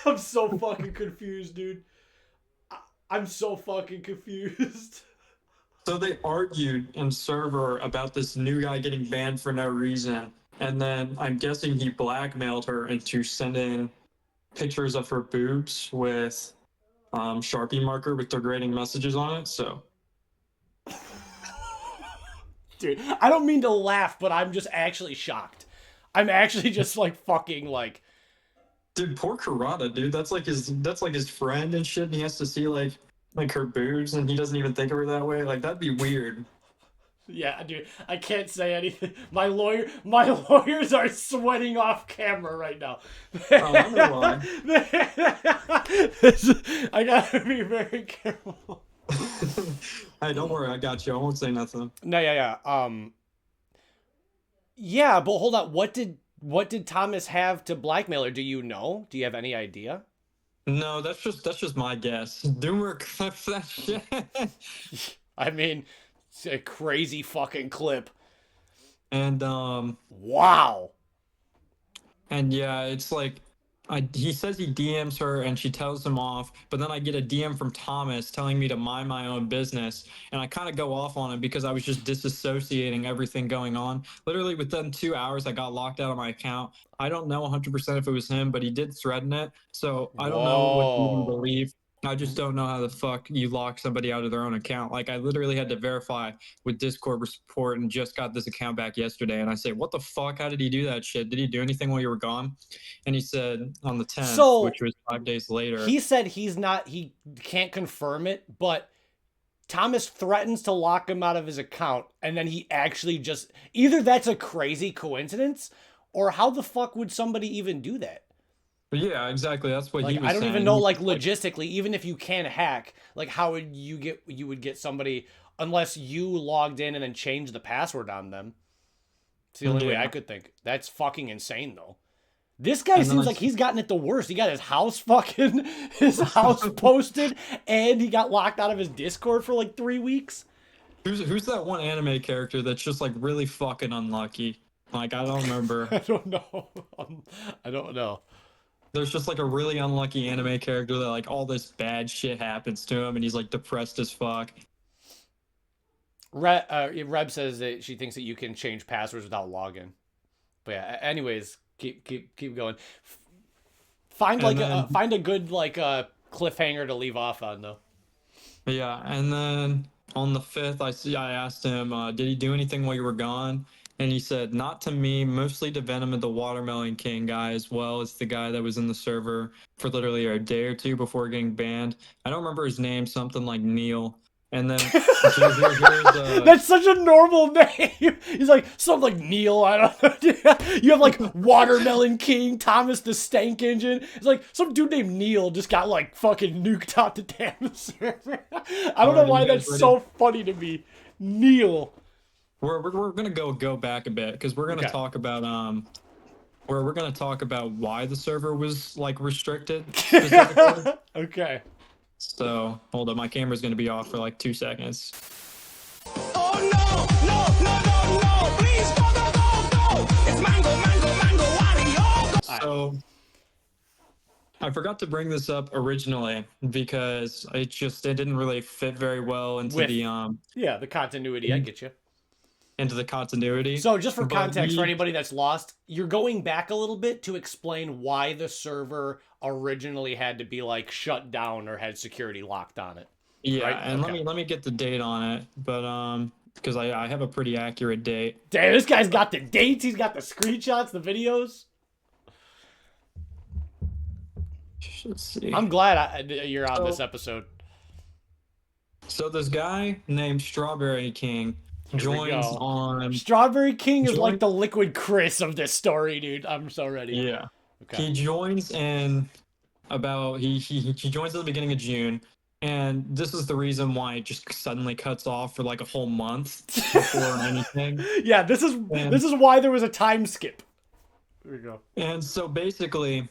I'm so fucking confused, dude. I'm so fucking confused. So they argued in server about this new guy getting banned for no reason. And then I'm guessing he blackmailed her into sending pictures of her boobs with Sharpie marker with degrading messages on it. So, dude, I don't mean to laugh, but I'm just actually shocked. I'm actually just like fucking like, dude, poor Karada, dude. That's like his friend and shit. And he has to see like her boobs, and he doesn't even think of her that way. Like that'd be weird. Yeah, dude, I can't say anything. My lawyers are sweating off camera right now. Oh, I know why. I gotta be very careful. Hey, don't worry, I got you. I won't say nothing. No, yeah. Yeah, but hold on. What did Thomas have to blackmail her? Do you know? Do you have any idea? No, that's just my guess. Doomer clips that shit. I mean, it's a crazy fucking clip. And wow. And yeah, it's like he says he DMs her and she tells him off, but then I get a DM from Thomas telling me to mind my own business, and I kind of go off on it because I was just disassociating everything going on. Literally within 2 hours, I got locked out of my account. I don't know 100% if it was him, but he did threaten it, so I don't know what to even believe. I just don't know how the fuck you lock somebody out of their own account. Like, I literally had to verify with Discord support and just got this account back yesterday. And I say, what the fuck? How did he do that shit? Did he do anything while you were gone? And he said on the 10th, which was 5 days later. He said he can't confirm it, but Thomas threatens to lock him out of his account. And then he actually just, either that's a crazy coincidence Or how the fuck would somebody even do that? But yeah, exactly. That's what he Like, was I don't even saying. know, He's like, just like, logistically, even if you can hack, like, how would you would get somebody unless you logged in and then changed the password on them? It's the only way I yeah. could think. That's fucking insane, though. This guy And then seems I like he's gotten it the worst. He got his house fucking, his house posted, and he got locked out of his Discord for like 3 weeks. who's that one anime character that's just like really fucking unlucky? Like I don't remember. I don't know. I don't know. There's just like a really unlucky anime character that like all this bad shit happens to him and he's like depressed as fuck. Reb says that she thinks that you can change passwords without login. But yeah, anyways, keep going. And then Find a good like cliffhanger to leave off on though. yeah, and then on the 5th, I asked him, did he do anything while you were gone? And he said, not to me, mostly to Venom and the Watermelon King guy, as well as the guy that was in the server for literally a day or two before getting banned. I don't remember his name, something like Neil. And then That's such a normal name. He's like something like Neil. I don't know. You have like Watermelon King, Thomas the Stank Engine. It's like some dude named Neil just got like fucking nuked out the damn server. I don't know why that's so funny to me. Neil. We're gonna go back a bit because we're gonna Okay. talk about where we're gonna talk about why the server was like restricted. Okay. So hold up, my camera's gonna be off for like 2 seconds. Oh no, no, please, no. It's Mango, Wario. So I forgot to bring this up originally because it didn't really fit very well into the continuity. I get you. into the continuity. So just for But context, for anybody that's lost, you're going back a little bit to explain why the server originally had to be like shut down or had security locked on it. Yeah, right? and Okay. let me get the date on it, but because I have a pretty accurate date. Damn, this guy's got the dates. He's got the screenshots, the videos. Let's see. I'm glad you're on this episode. So this guy named Strawberry King joins on. Strawberry King is like the liquid Chris of this story, dude. I'm so ready. Yeah. Okay. He joins in about he joins at the beginning of June, and this is the reason why it just suddenly cuts off for like a whole month before anything. Yeah, this is why there was a time skip. There we go. And so basically,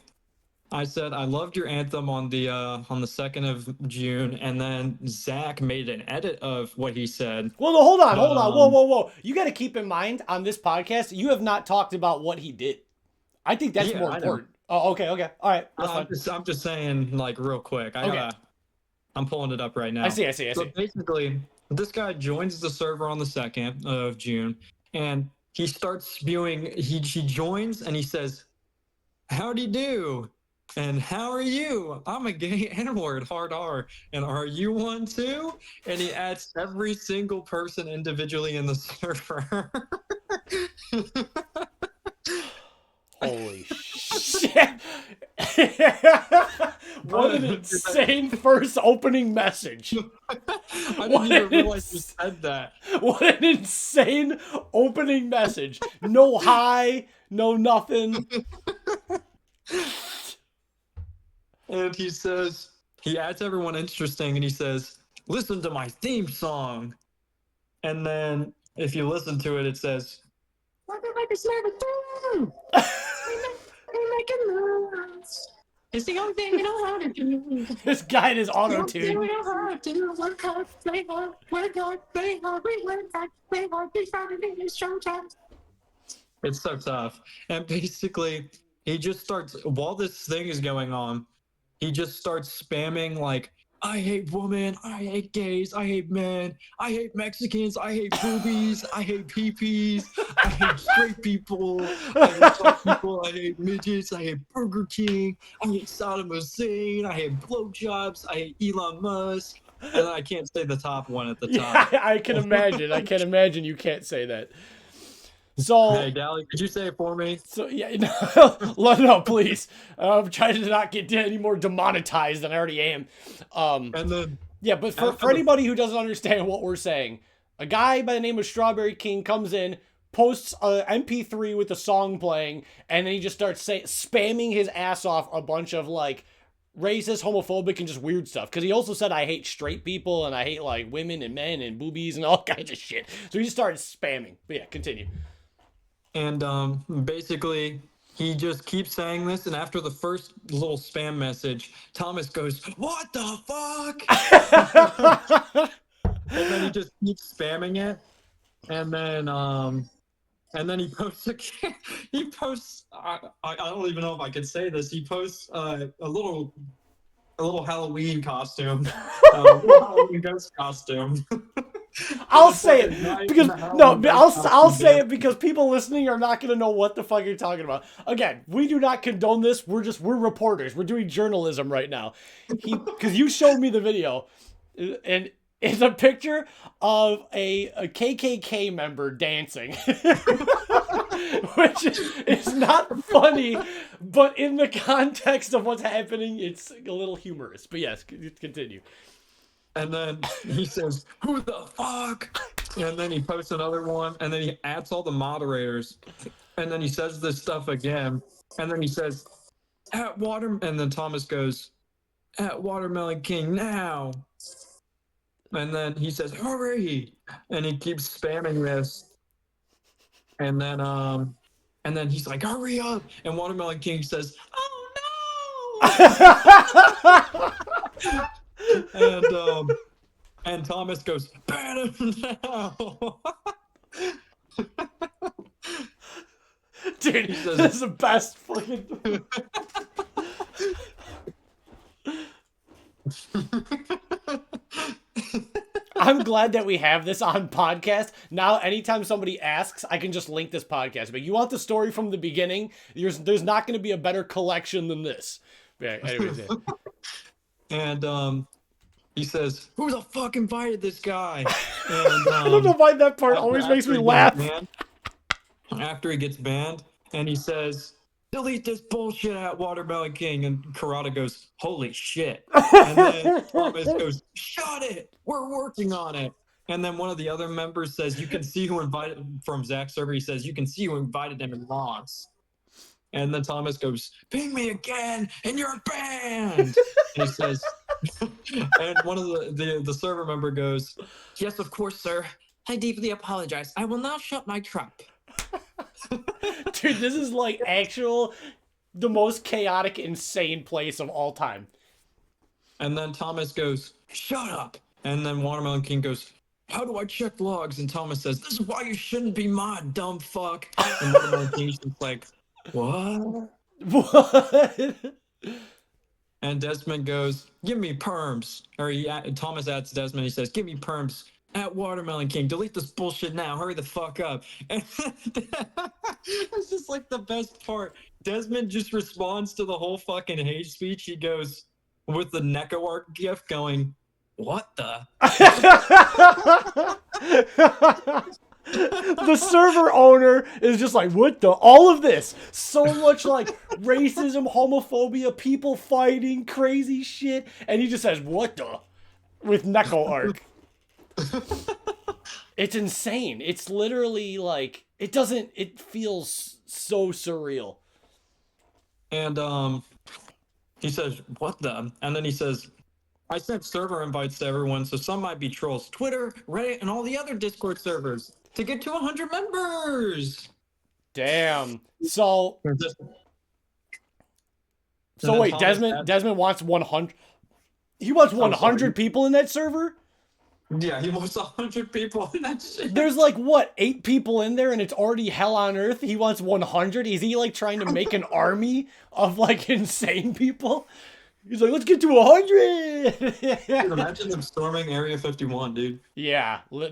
I said I loved your anthem on the 2nd of June, and then Zach made an edit of what he said. Well, no, hold on. Whoa. You got to keep in mind on this podcast, you have not talked about what he did. I think that's more important. Oh, okay. All right. That's fine. I'm just saying, like, real quick. I'm pulling it up right now. I see. So basically, this guy joins the server on the 2nd of June, and he starts spewing. He joins and he says, "Howdy do." And how are you? I'm a gay N-word, hard R. And are you one too? And he adds every single person individually in the server. Holy shit. What an insane first opening message. I didn't even realize you said that. What an insane opening message. No hi, no nothing. And he says, he adds everyone interesting and he says, listen to my theme song. And then if you listen to it, it says, it's the only thing you know how to do. This guy is auto-tuned. Work hard, play hard, work hard, play hard, play hard, be started in this showtime. It's so tough. And basically, he just starts, while this thing is going on, he just starts spamming like, I hate women, I hate gays, I hate men, I hate Mexicans, I hate boobies, I hate peepees, I hate straight people, I hate black people, I hate midgets, I hate Burger King, I hate Saddam Hussein, I hate blowjobs, I hate Elon Musk, and I can't say the top one at the top. Yeah, I can imagine. I can imagine you can't say that. So, hey, Dally, could you say it for me? So yeah, no, please. I'm trying to not get any more demonetized than I already am. And then yeah, but for anybody who doesn't understand what we're saying, a guy by the name of Strawberry King comes in, posts a MP3 with a song playing, and then he just starts spamming his ass off a bunch of like racist, homophobic, and just weird stuff. Because he also said I hate straight people and I hate like women and men and boobies and all kinds of shit. So he just started spamming. But yeah, continue. And basically, he just keeps saying this, and after the first little spam message, Thomas goes, "What the fuck?" And then he just keeps spamming it, and then he posts again. He posts. I don't even know if I can say this. He posts a little Halloween costume, Halloween ghost costume. I'll say it because I'll say it because people listening are not gonna know what the fuck you're talking about. Again, we do not condone this. We're reporters. We're doing journalism right now. Because you showed me the video, and it's a picture of a KKK member dancing, which is not funny, but in the context of what's happening, it's a little humorous. But yes, continue. And then he says, "Who the fuck?" And then he posts another one, and then he adds all the moderators, and then he says this stuff again, and then he says, "At Water," and then Thomas goes, "At Watermelon King now." And then he says, "Hurry!" And he keeps spamming this, and then he's like, "Hurry up!" And Watermelon King says, "Oh no!" And Thomas goes, "Ban him now." Dude, this is the best fucking. I'm glad that we have this on podcast. Now, anytime somebody asks, I can just link this podcast. But you want the story from the beginning? There's not going to be a better collection than this. Yeah, anyways, yeah. And he says, "Who the fuck invited this guy?" And I don't know why that part always makes me laugh. After he gets banned, and he says, "Delete this bullshit at Watermelon King," and Karada goes, "Holy shit!" And then Thomas goes, "Shut it! We're working on it." And then one of the other members says, "You can see who invited him," from Zach's server. He says, "You can see who invited him in logs." And then Thomas goes, "Ping me again, and you're banned." And he says, and one of the server member goes, "Yes, of course, sir. I deeply apologize. I will now shut my trap." Dude, this is like the most chaotic, insane place of all time. And then Thomas goes, "Shut up." And then Watermelon King goes, "How do I check logs?" And Thomas says, "This is why you shouldn't be mod, dumb fuck." And Watermelon King's just like, "What?" What? And Desmond goes, "Give me perms." Or Thomas adds Desmond. He says, "Give me perms at Watermelon King. Delete this bullshit now. Hurry the fuck up." And it's just like the best part. Desmond just responds to the whole fucking hate speech. He goes with the Neko art gif going, "What the?" The server owner is just like, what the? All of this. So much like racism, homophobia, people fighting, crazy shit. And he just says, "What the?" with Neko art. It's insane. It's literally like, it feels so surreal. And he says, "What the?" And then he says, "I sent server invites to everyone, so some might be trolls. Twitter, Reddit, and all the other Discord servers to get to 100 members." Damn. So then wait, Thomas Desmond wants 100. He wants 100 people in that server? Yeah, he wants 100 people in that shit. There's like, what, 8 people in there and it's already hell on earth? He wants 100? Is he like trying to make an army of like insane people? He's like, let's get to 100! Imagine them storming Area 51, dude. Yeah, well,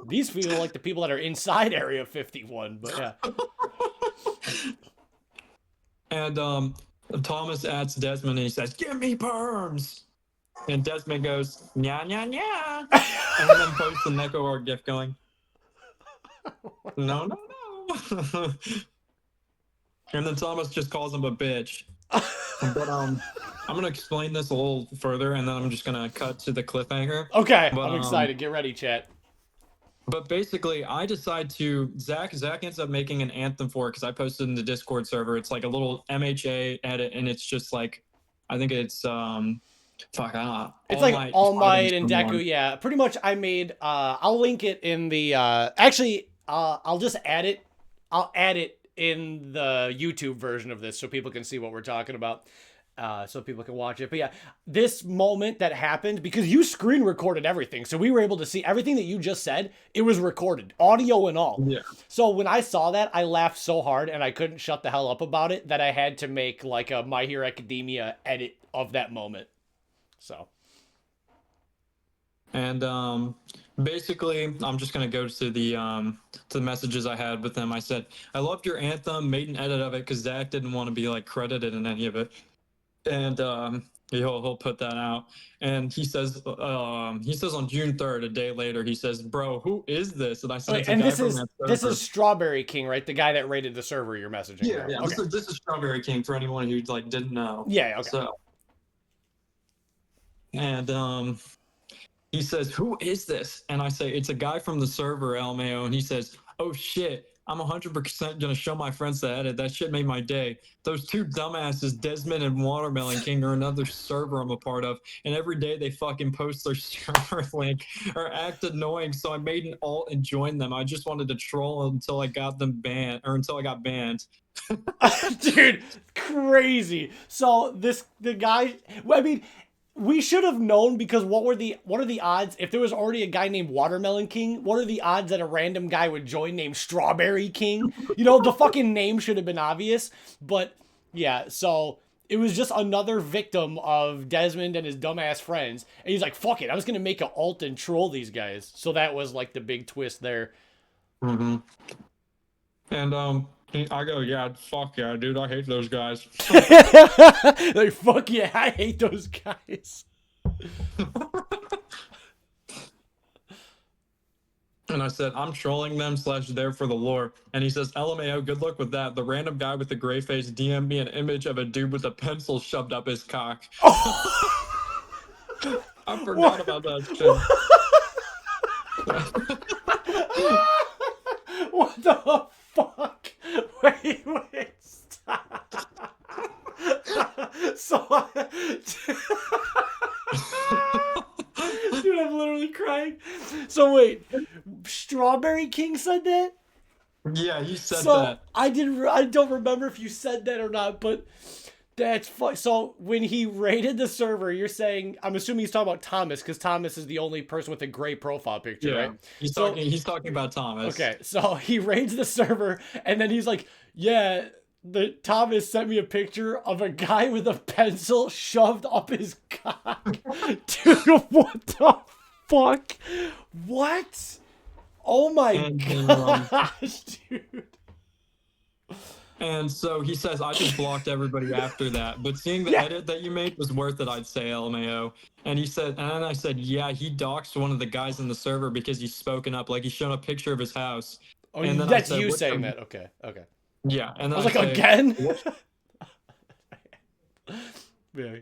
these feel like the people that are inside Area 51, but yeah. And Thomas adds Desmond and he says, "Give me perms." And Desmond goes, "Nya, nya, nya." And then posts the Neko art gif going, "No, no, no." And then Thomas just calls him a bitch. But I'm gonna explain this a little further, and then I'm just gonna cut to the cliffhanger. Okay, But, I'm excited. Get ready, chat. But basically, I decide to Zach ends up making an anthem for it because I posted in the Discord server. It's like a little MHA edit, and it's just like, I think it's fuck, I don't know, It's All like Might All fighting Might and someone. Deku. Yeah, pretty much. I made. I'll link it in the. Actually, I'll just add it. I'll add it in the YouTube version of this so people can see what we're talking about. So people can watch it. But yeah, this moment that happened, because you screen recorded everything, so we were able to see everything that you just said. It was recorded, audio and all. Yeah. So when I saw that, I laughed so hard and I couldn't shut the hell up about it that I had to make like a My Hero Academia edit of that moment. So. And basically, I'm just gonna go to the messages I had with him. I said, I loved your anthem, made an edit of it because Zach didn't want to be like credited in any of it. And he'll put that out. And he says on June 3rd, a day later, he says, "Bro, who is this?" And I said, Okay, "It's a and guy this from is that this server." is Strawberry King, right? The guy that raided the server you're messaging. Yeah, now. yeah. Okay. This is Strawberry King for anyone who like didn't know. Yeah. Okay. So, and he says, "Who is this?" And I say, "It's a guy from the server, LMAO." And he says, "Oh shit, I'm 100% gonna show my friends the edit. That shit made my day. Those two dumbasses, Desmond and Watermelon King, are another server I'm a part of. And every day they fucking post their server link or act annoying. So I made an alt and joined them. I just wanted to troll until I got them banned, or until I got banned." Dude, crazy. So the guy. I mean, we should have known, because what are the odds if there was already a guy named Watermelon King? What are the odds that a random guy would join named Strawberry King? You know, the fucking name should have been obvious. But yeah, so it was just another victim of Desmond and his dumbass friends. And he's like, "Fuck it, I was gonna make an alt and troll these guys." So that was like the big twist there. Mm-hmm. And I go, "Yeah, fuck yeah, dude. I hate those guys." Like, fuck yeah, I hate those guys. And I said, "I'm trolling them / there for the lore." And he says, "LMAO, good luck with that. The random guy with the gray face DM'd me an image of a dude with a pencil shoved up his cock." I forgot about that shit. What the fuck? Wait, stop. So, dude, I'm literally crying. So wait, Strawberry King said that? Yeah, you said So that. I don't remember if you said that or not, but that's fun. So when he raided the server, you're saying, I'm assuming he's talking about Thomas, because Thomas is the only person with a gray profile picture, Yeah, right? he's So- talking about Thomas. Okay, so he raids the server, and then he's like, "Yeah, the Thomas sent me a picture of a guy with a pencil shoved up his cock." Dude, what the fuck? What? Oh my And, gosh, dude. And so he says, "I just blocked everybody after that. But seeing the Yeah. edit that you made was worth it, I'd say, LMAO." And he said, and then I said, "Yeah, he doxed one of the guys in the server because he's spoken up. Like, he's shown a picture of his house." Oh, And then I that's said, you "What's saying your-" that. Okay. Yeah. And I then was like, say, again? Yeah.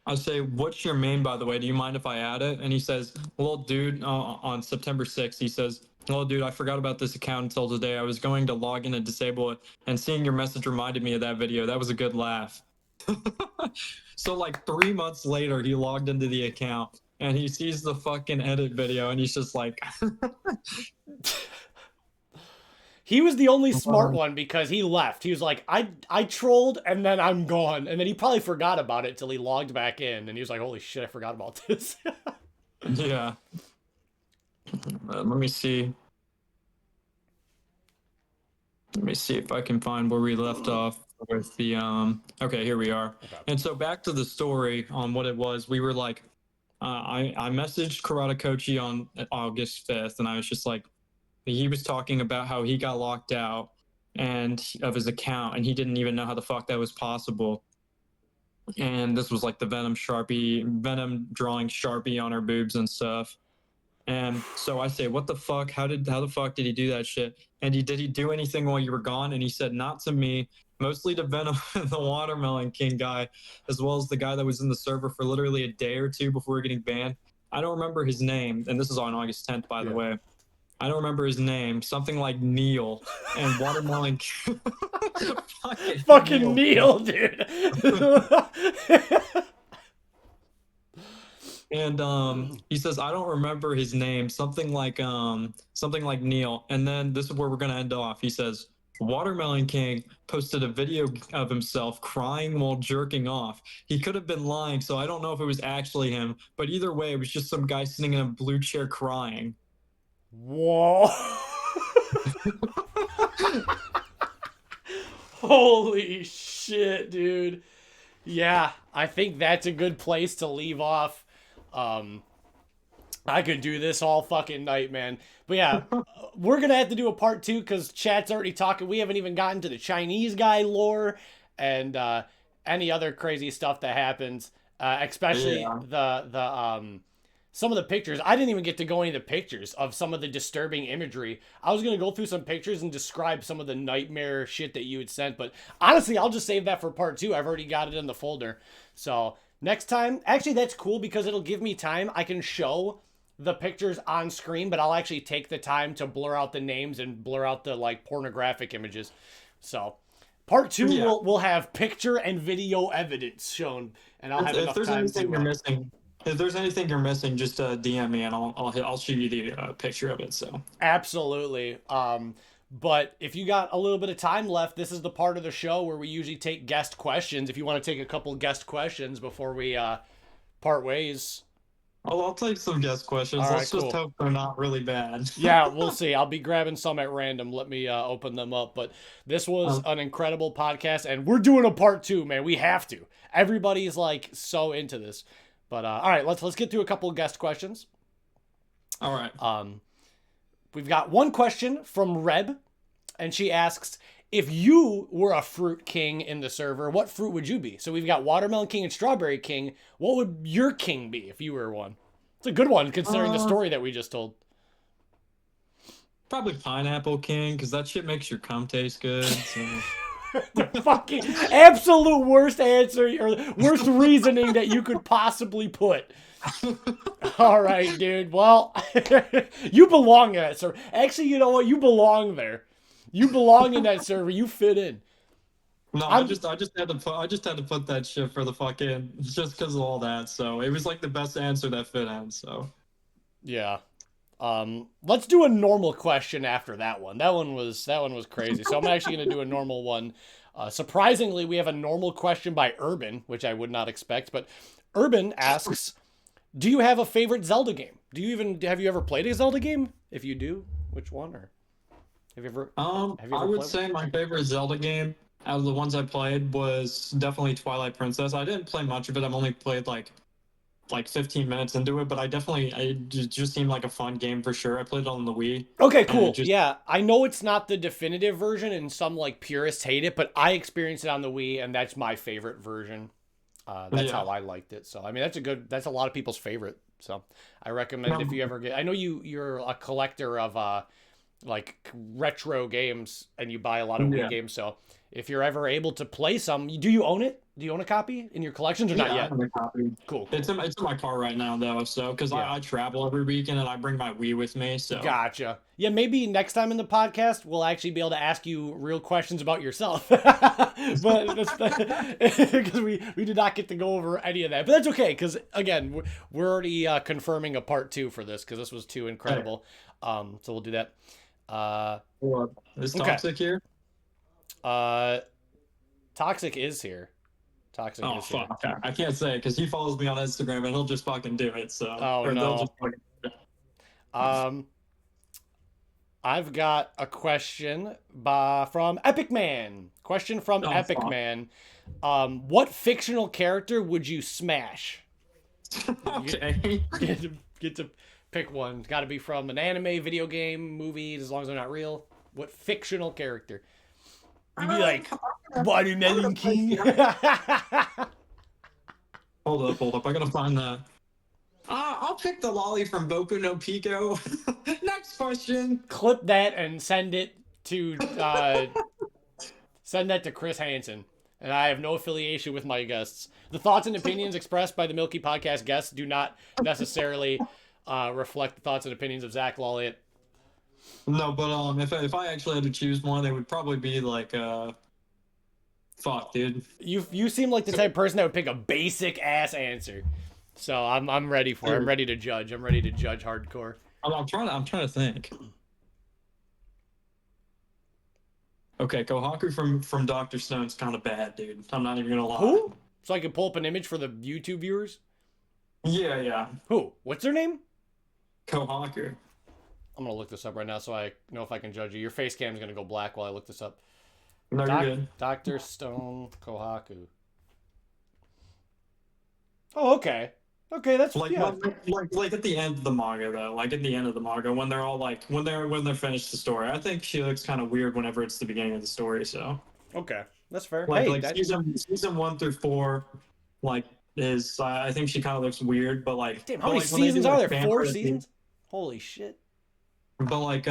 I say, "What's your main, by the way? Do you mind if I add it?" And he says, "Well, dude," on September 6th, he says, "Well, dude, I forgot about this account until today. I was going to log in and disable it, and seeing your message reminded me of that video. That was a good laugh." So like 3 months later, he logged into the account and he sees the fucking edit video and he's just like, He was the only smart one because he left. He was like, I trolled and then I'm gone. And then he probably forgot about it till he logged back in. And he was like, holy shit, I forgot about this. yeah. Let me see. Let me see if I can find where we left off with the okay, here we are. Okay. And so back to the story on what it was. We were like, I messaged Karate Kochi on August 5th, and I was just like, he was talking about how he got locked out and of his account, and he didn't even know how the fuck that was possible. And this was like the Venom drawing Sharpie on her boobs and stuff. And so I say, "What the fuck? How the fuck did he do that shit? And did he do anything while you were gone?" And he said, "Not to me, mostly to Venom, the Watermelon King guy, as well as the guy that was in the server for literally a day or two before getting banned. I don't remember his name, and this is on August 10th, by the way. I don't remember his name. Something like Neil and Watermelon. Fucking Neil, dude. And he says, I don't remember his name. Something like Neil. And then this is where we're gonna end off. He says, Watermelon King posted a video of himself crying while jerking off. He could have been lying, so I don't know if it was actually him. But either way, it was just some guy sitting in a blue chair crying. Whoa. Holy shit, dude. Yeah, I think that's a good place to leave off. I could do this all fucking night, man. But yeah, we're gonna have to do a part 2 because chat's already talking. We haven't even gotten to the Chinese guy lore and any other crazy stuff that happens, especially the some of the pictures. I didn't even get to go into the pictures of some of the disturbing imagery. I was gonna go through some pictures and describe some of the nightmare shit that you had sent, but honestly, I'll just save that for part 2. I've already got it in the folder. So next time, actually, that's cool because it'll give me time. I can show the pictures on screen, but I'll actually take the time to blur out the names and blur out the like pornographic images. So part 2 we'll have picture and video evidence shown, and I'll have enough time to. If there's anything you're missing, just DM me and I'll shoot you the picture of it. So absolutely. But if you got a little bit of time left, this is the part of the show where we usually take guest questions. If you want to take a couple guest questions before we part ways. I'll take some guest questions. All Let's right, just hope they're not really bad. Yeah, we'll see. I'll be grabbing some at random. Let me open them up. But this was an incredible podcast, and we're doing a part 2, man. We have to. Everybody's like so into this. But all right, let's get through a couple of guest questions. All right. We've got one question from Reb, and she asks, if you were a fruit king in the server, what fruit would you be? So we've got Watermelon King and Strawberry King. What would your king be if you were one? It's a good one considering the story that we just told. Probably Pineapple King, because that shit makes your cum taste good. So. The fucking absolute worst answer or worst reasoning that you could possibly put. All right, dude. Well, you belong in that server. Actually, you know what? You belong there. You belong in that server. You fit in. No, I just had to put that shit for the fucking just because of all that. So it was like the best answer that fit in. So yeah. Let's do a normal question after that one. That one was crazy. So I'm actually gonna do a normal one. Surprisingly, we have a normal question by Urban, which I would not expect. But Urban asks, "Do you have a favorite Zelda game? Have you ever played a Zelda game? If you do, which one? Or have you ever? I would say my favorite Zelda game out of the ones I played was definitely Twilight Princess. I didn't play much of it. I've only played like 15 minutes into it, but it just seemed like a fun game for sure. I played it on the Wii. Okay, cool. Yeah, I know it's not the definitive version, and some like purists hate it, but I experienced it on the Wii, and that's my favorite version. That's how I liked it. So I mean, that's a lot of people's favorite. So I recommend if you ever get. I know you're a collector of like retro games, and you buy a lot of Wii games. So if you're ever able to play some, do you own it? Do you own a copy in your collections or not yet? I own a copy. Cool. It's in my car right now though. So because I travel every weekend and I bring my Wii with me. So gotcha. Yeah, maybe next time in the podcast we'll actually be able to ask you real questions about yourself. But because we did not get to go over any of that, but that's okay because again we're already confirming a part 2 for this because this was too incredible. So we'll do that. Is Toxic here? Toxic is here. Toxic is here. Fuck. I can't say because he follows me on Instagram and he'll just fucking do it. So no. I've got a question from Epic Man. Question from Epic Man. What fictional character would you smash? Okay. Get to pick one. It's got to be from an anime, video game, movie, as long as they're not real. What fictional character? You'd be like, Watermelon King. Hold up. I gotta find that. I'll pick the lolly from Boku no Pico. Next question. Clip that and send it to Chris Hansen. And I have no affiliation with my guests. The thoughts and opinions expressed by the Milky Podcast guests do not necessarily reflect the thoughts and opinions of Zach Lolliot. No, but if I actually had to choose one, it would probably be like fuck, dude. You seem like the type of person that would pick a basic ass answer. So I'm ready for it. I'm ready to judge. I'm ready to judge hardcore. I'm trying to think. Okay, Kohaku from Doctor Stone's kind of bad, dude. I'm not even gonna lie. Who? So I can pull up an image for the YouTube viewers. Yeah. Who? What's their name? Kohaku. I'm gonna look this up right now so I know if I can judge you. Your face cam is gonna go black while I look this up. No, you're good. Doctor Stone Kohaku. Oh, okay. Okay, that's Like, yeah. like at the end of the manga though, like at the end of the manga when they're all like when they're finished the story. I think she looks kind of weird whenever it's the beginning of the story. So Okay, that's fair. like Hey, like that, season 1 through 4, like is I think she kind of looks weird, but like damn, how but, many like, when they do, seasons like, are there? fan 4 art, seasons? Holy shit. But like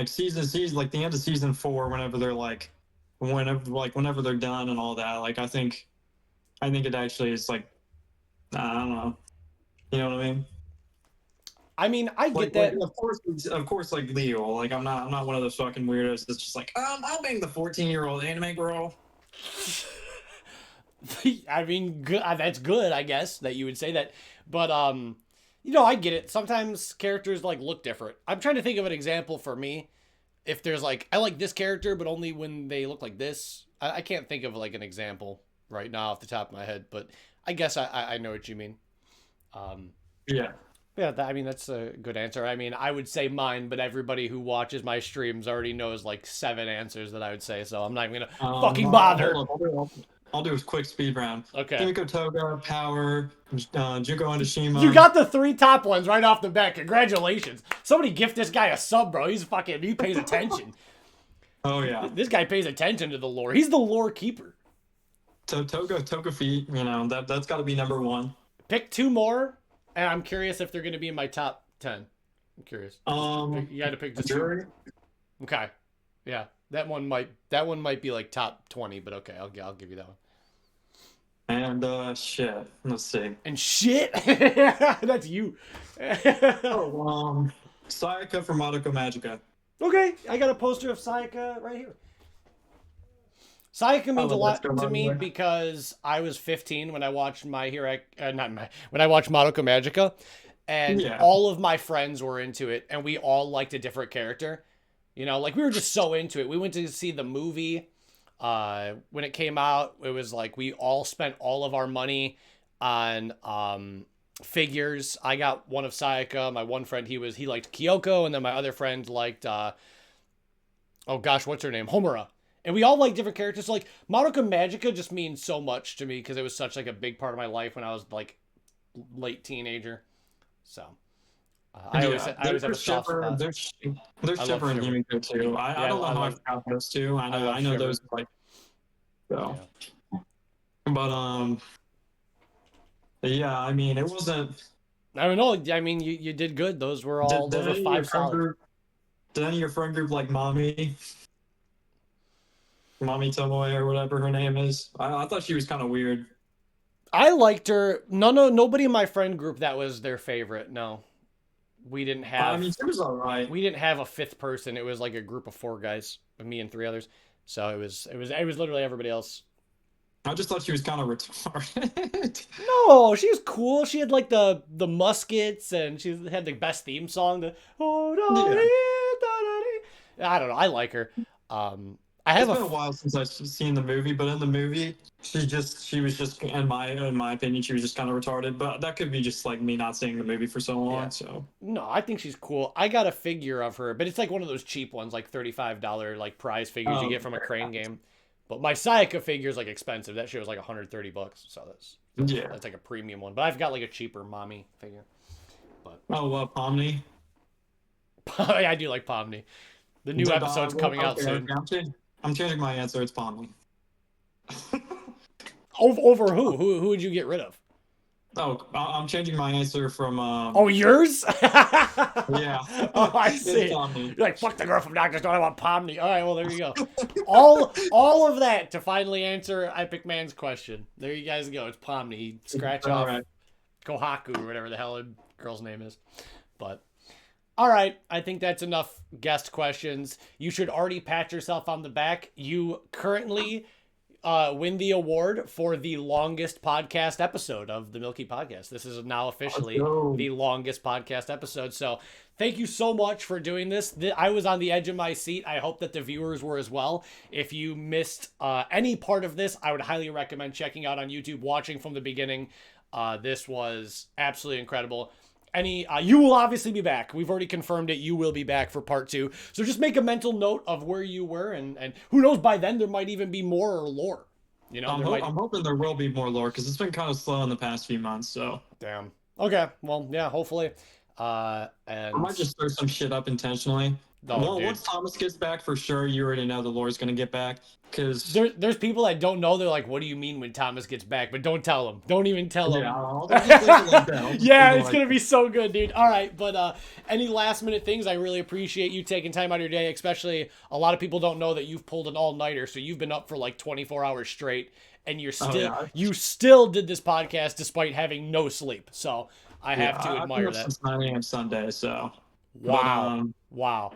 season like the end of season 4, whenever they're like whenever they're done and all that, like I think it actually is like I don't know. You know what I mean? I mean, I get Like, that. of course, like Leo. Like, I'm not one of those fucking weirdos that's just like, I'll bang the 14-year-old anime girl. I mean, good, that's good, I guess, that you would say that. But you know, I get it. Sometimes characters like look different. I'm trying to think of an example for me. If there's like, I like this character, but only when they look like this. I can't think of like an example right now off the top of my head, but I guess I know what you mean. Yeah. Yeah, I mean, that's a good answer. I mean, I would say mine, but everybody who watches my streams already knows like 7 answers that I would say, so I'm not even gonna fucking bother. I'll do a quick speed round. Okay. Kimiko Toga, Power, Junko Onishima. You got the 3 top ones right off the bat. Congratulations. Somebody gift this guy a sub, bro. He pays attention. Oh, yeah. This guy pays attention to the lore. He's the lore keeper. Toga feet, you know, that's got to be number 1. Pick 2 more, and I'm curious if they're going to be in my top 10. I'm curious. You got to pick just 2. Okay. Yeah. That one might be like top 20, but okay, I'll give you that one. And shit. Let's see. And shit. That's you. Oh, Sayaka from Madoka Magica. Okay, I got a poster of Sayaka right here. Sayaka means a lot to me because I was 15 when I watched when I watched Madoka Magica, and all of my friends were into it, and we all liked a different character. You know, like we were just so into it. We went to see the movie when it came out. It was like we all spent all of our money on figures. I got one of Sayaka. My one friend, he liked Kyoko, and then my other friend liked oh gosh, what's her name? Homura. And we all like different characters. So like Madoka Magica just means so much to me because it was such like a big part of my life when I was like late teenager. So I always have a soft spot. There's Shipper and Himiko too. I don't know how I forgot those two. I know those like so. Yeah. But yeah, I mean it wasn't. I don't know. I mean you did good. Those were all those were 5 solid. Did any of your friend group like Mommy Tomoe or whatever her name is? I thought she was kind of weird. I liked her. Nobody in my friend group that was their favorite. No, we didn't have. I mean, she was all right. We didn't have a 5th person. It was like a group of 4 guys, me and 3 others. So it was literally everybody else. I just thought she was kind of retarded. No, she was cool. She had like the muskets, and she had the best theme song. I don't know. I like her. It's been a while since I've seen the movie, but in the movie, she was just in my opinion, she was just kind of retarded. But that could be just like me not seeing the movie for so long. Yeah. So no, I think she's cool. I got a figure of her, but it's like one of those cheap ones, like $35 like prize figures you get from a crane game. But my Sayaka figure is like expensive. That shit was like $130. So that's like a premium one. But I've got like a cheaper mommy figure. But Pomni. I do like Pomni. The new episode's coming out soon. I'm changing my answer. It's Pomni. Over who? Who would you get rid of? Oh, I'm changing my answer from. Oh, yours? Yeah. Oh, I see. You're like, fuck the girl from Doctor Stone. I want Pomni. All right, well, there you go. all of that to finally answer Epic Man's question. There you guys go. It's Pomni. Scratch off Kohaku or whatever the hell a girl's name is. But All right, I think that's enough guest questions. You should already pat yourself on the back. You currently win the award for the longest podcast episode of the Milky Podcast. This is now officially the longest podcast episode. So thank you so much for doing this. I was on the edge of my seat. I hope that the viewers were as well. If you missed any part of this, I would highly recommend checking out on YouTube, watching from the beginning. This was absolutely incredible. You will obviously be back. We've already confirmed it. You will be back for part 2. So just make a mental note of where you were, and who knows, by then there might even be more lore. You know, I'm hoping there will be more lore because it's been kind of slow in the past few months. So damn. Okay. Well, yeah. Hopefully. And I might just throw some shit up intentionally. Oh, Once Thomas gets back, for sure, you already know the lore's gonna get back. Because there's people that don't know. They're like, "What do you mean when Thomas gets back?" But don't tell them. Don't even tell them. Yeah, I'll just leave it like that. Yeah, it's gonna be so good, dude. All right, but any last minute things? I really appreciate you taking time out of your day. Especially a lot of people don't know that you've pulled an all nighter, so you've been up for like 24 hours straight, and you still did this podcast despite having no sleep. So I have to admire that. Since 9 a.m. Sunday, so wow, wow,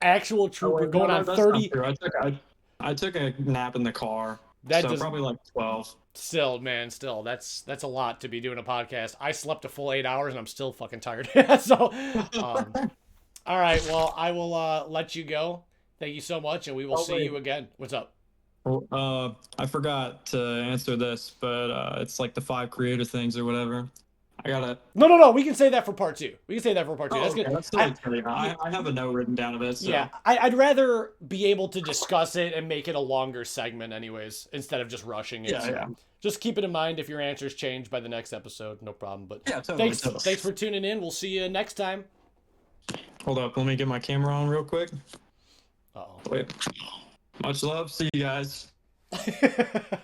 actual trooper wait, going no, on that's 30. not true. I took a nap in the car. So probably like 12. Still, man, that's a lot to be doing a podcast. I slept a full 8 hours and I'm still fucking tired. So, all right, well, I will let you go. Thank you so much, and we will see you again. What's up? I forgot to answer this, but it's like the 5 creative things or whatever. I gotta. No. We can say that for part 2. We can say that for part 2. Oh, That's okay. good. That's totally I have a note written down of it. So. Yeah, I'd rather be able to discuss it and make it a longer segment, anyways, instead of just rushing it. Yeah, so yeah. Just keep it in mind if your answers change by the next episode. No problem. But yeah, totally, thanks for tuning in. We'll see you next time. Hold up, let me get my camera on real quick. Uh-oh. Wait. Much love. See you guys.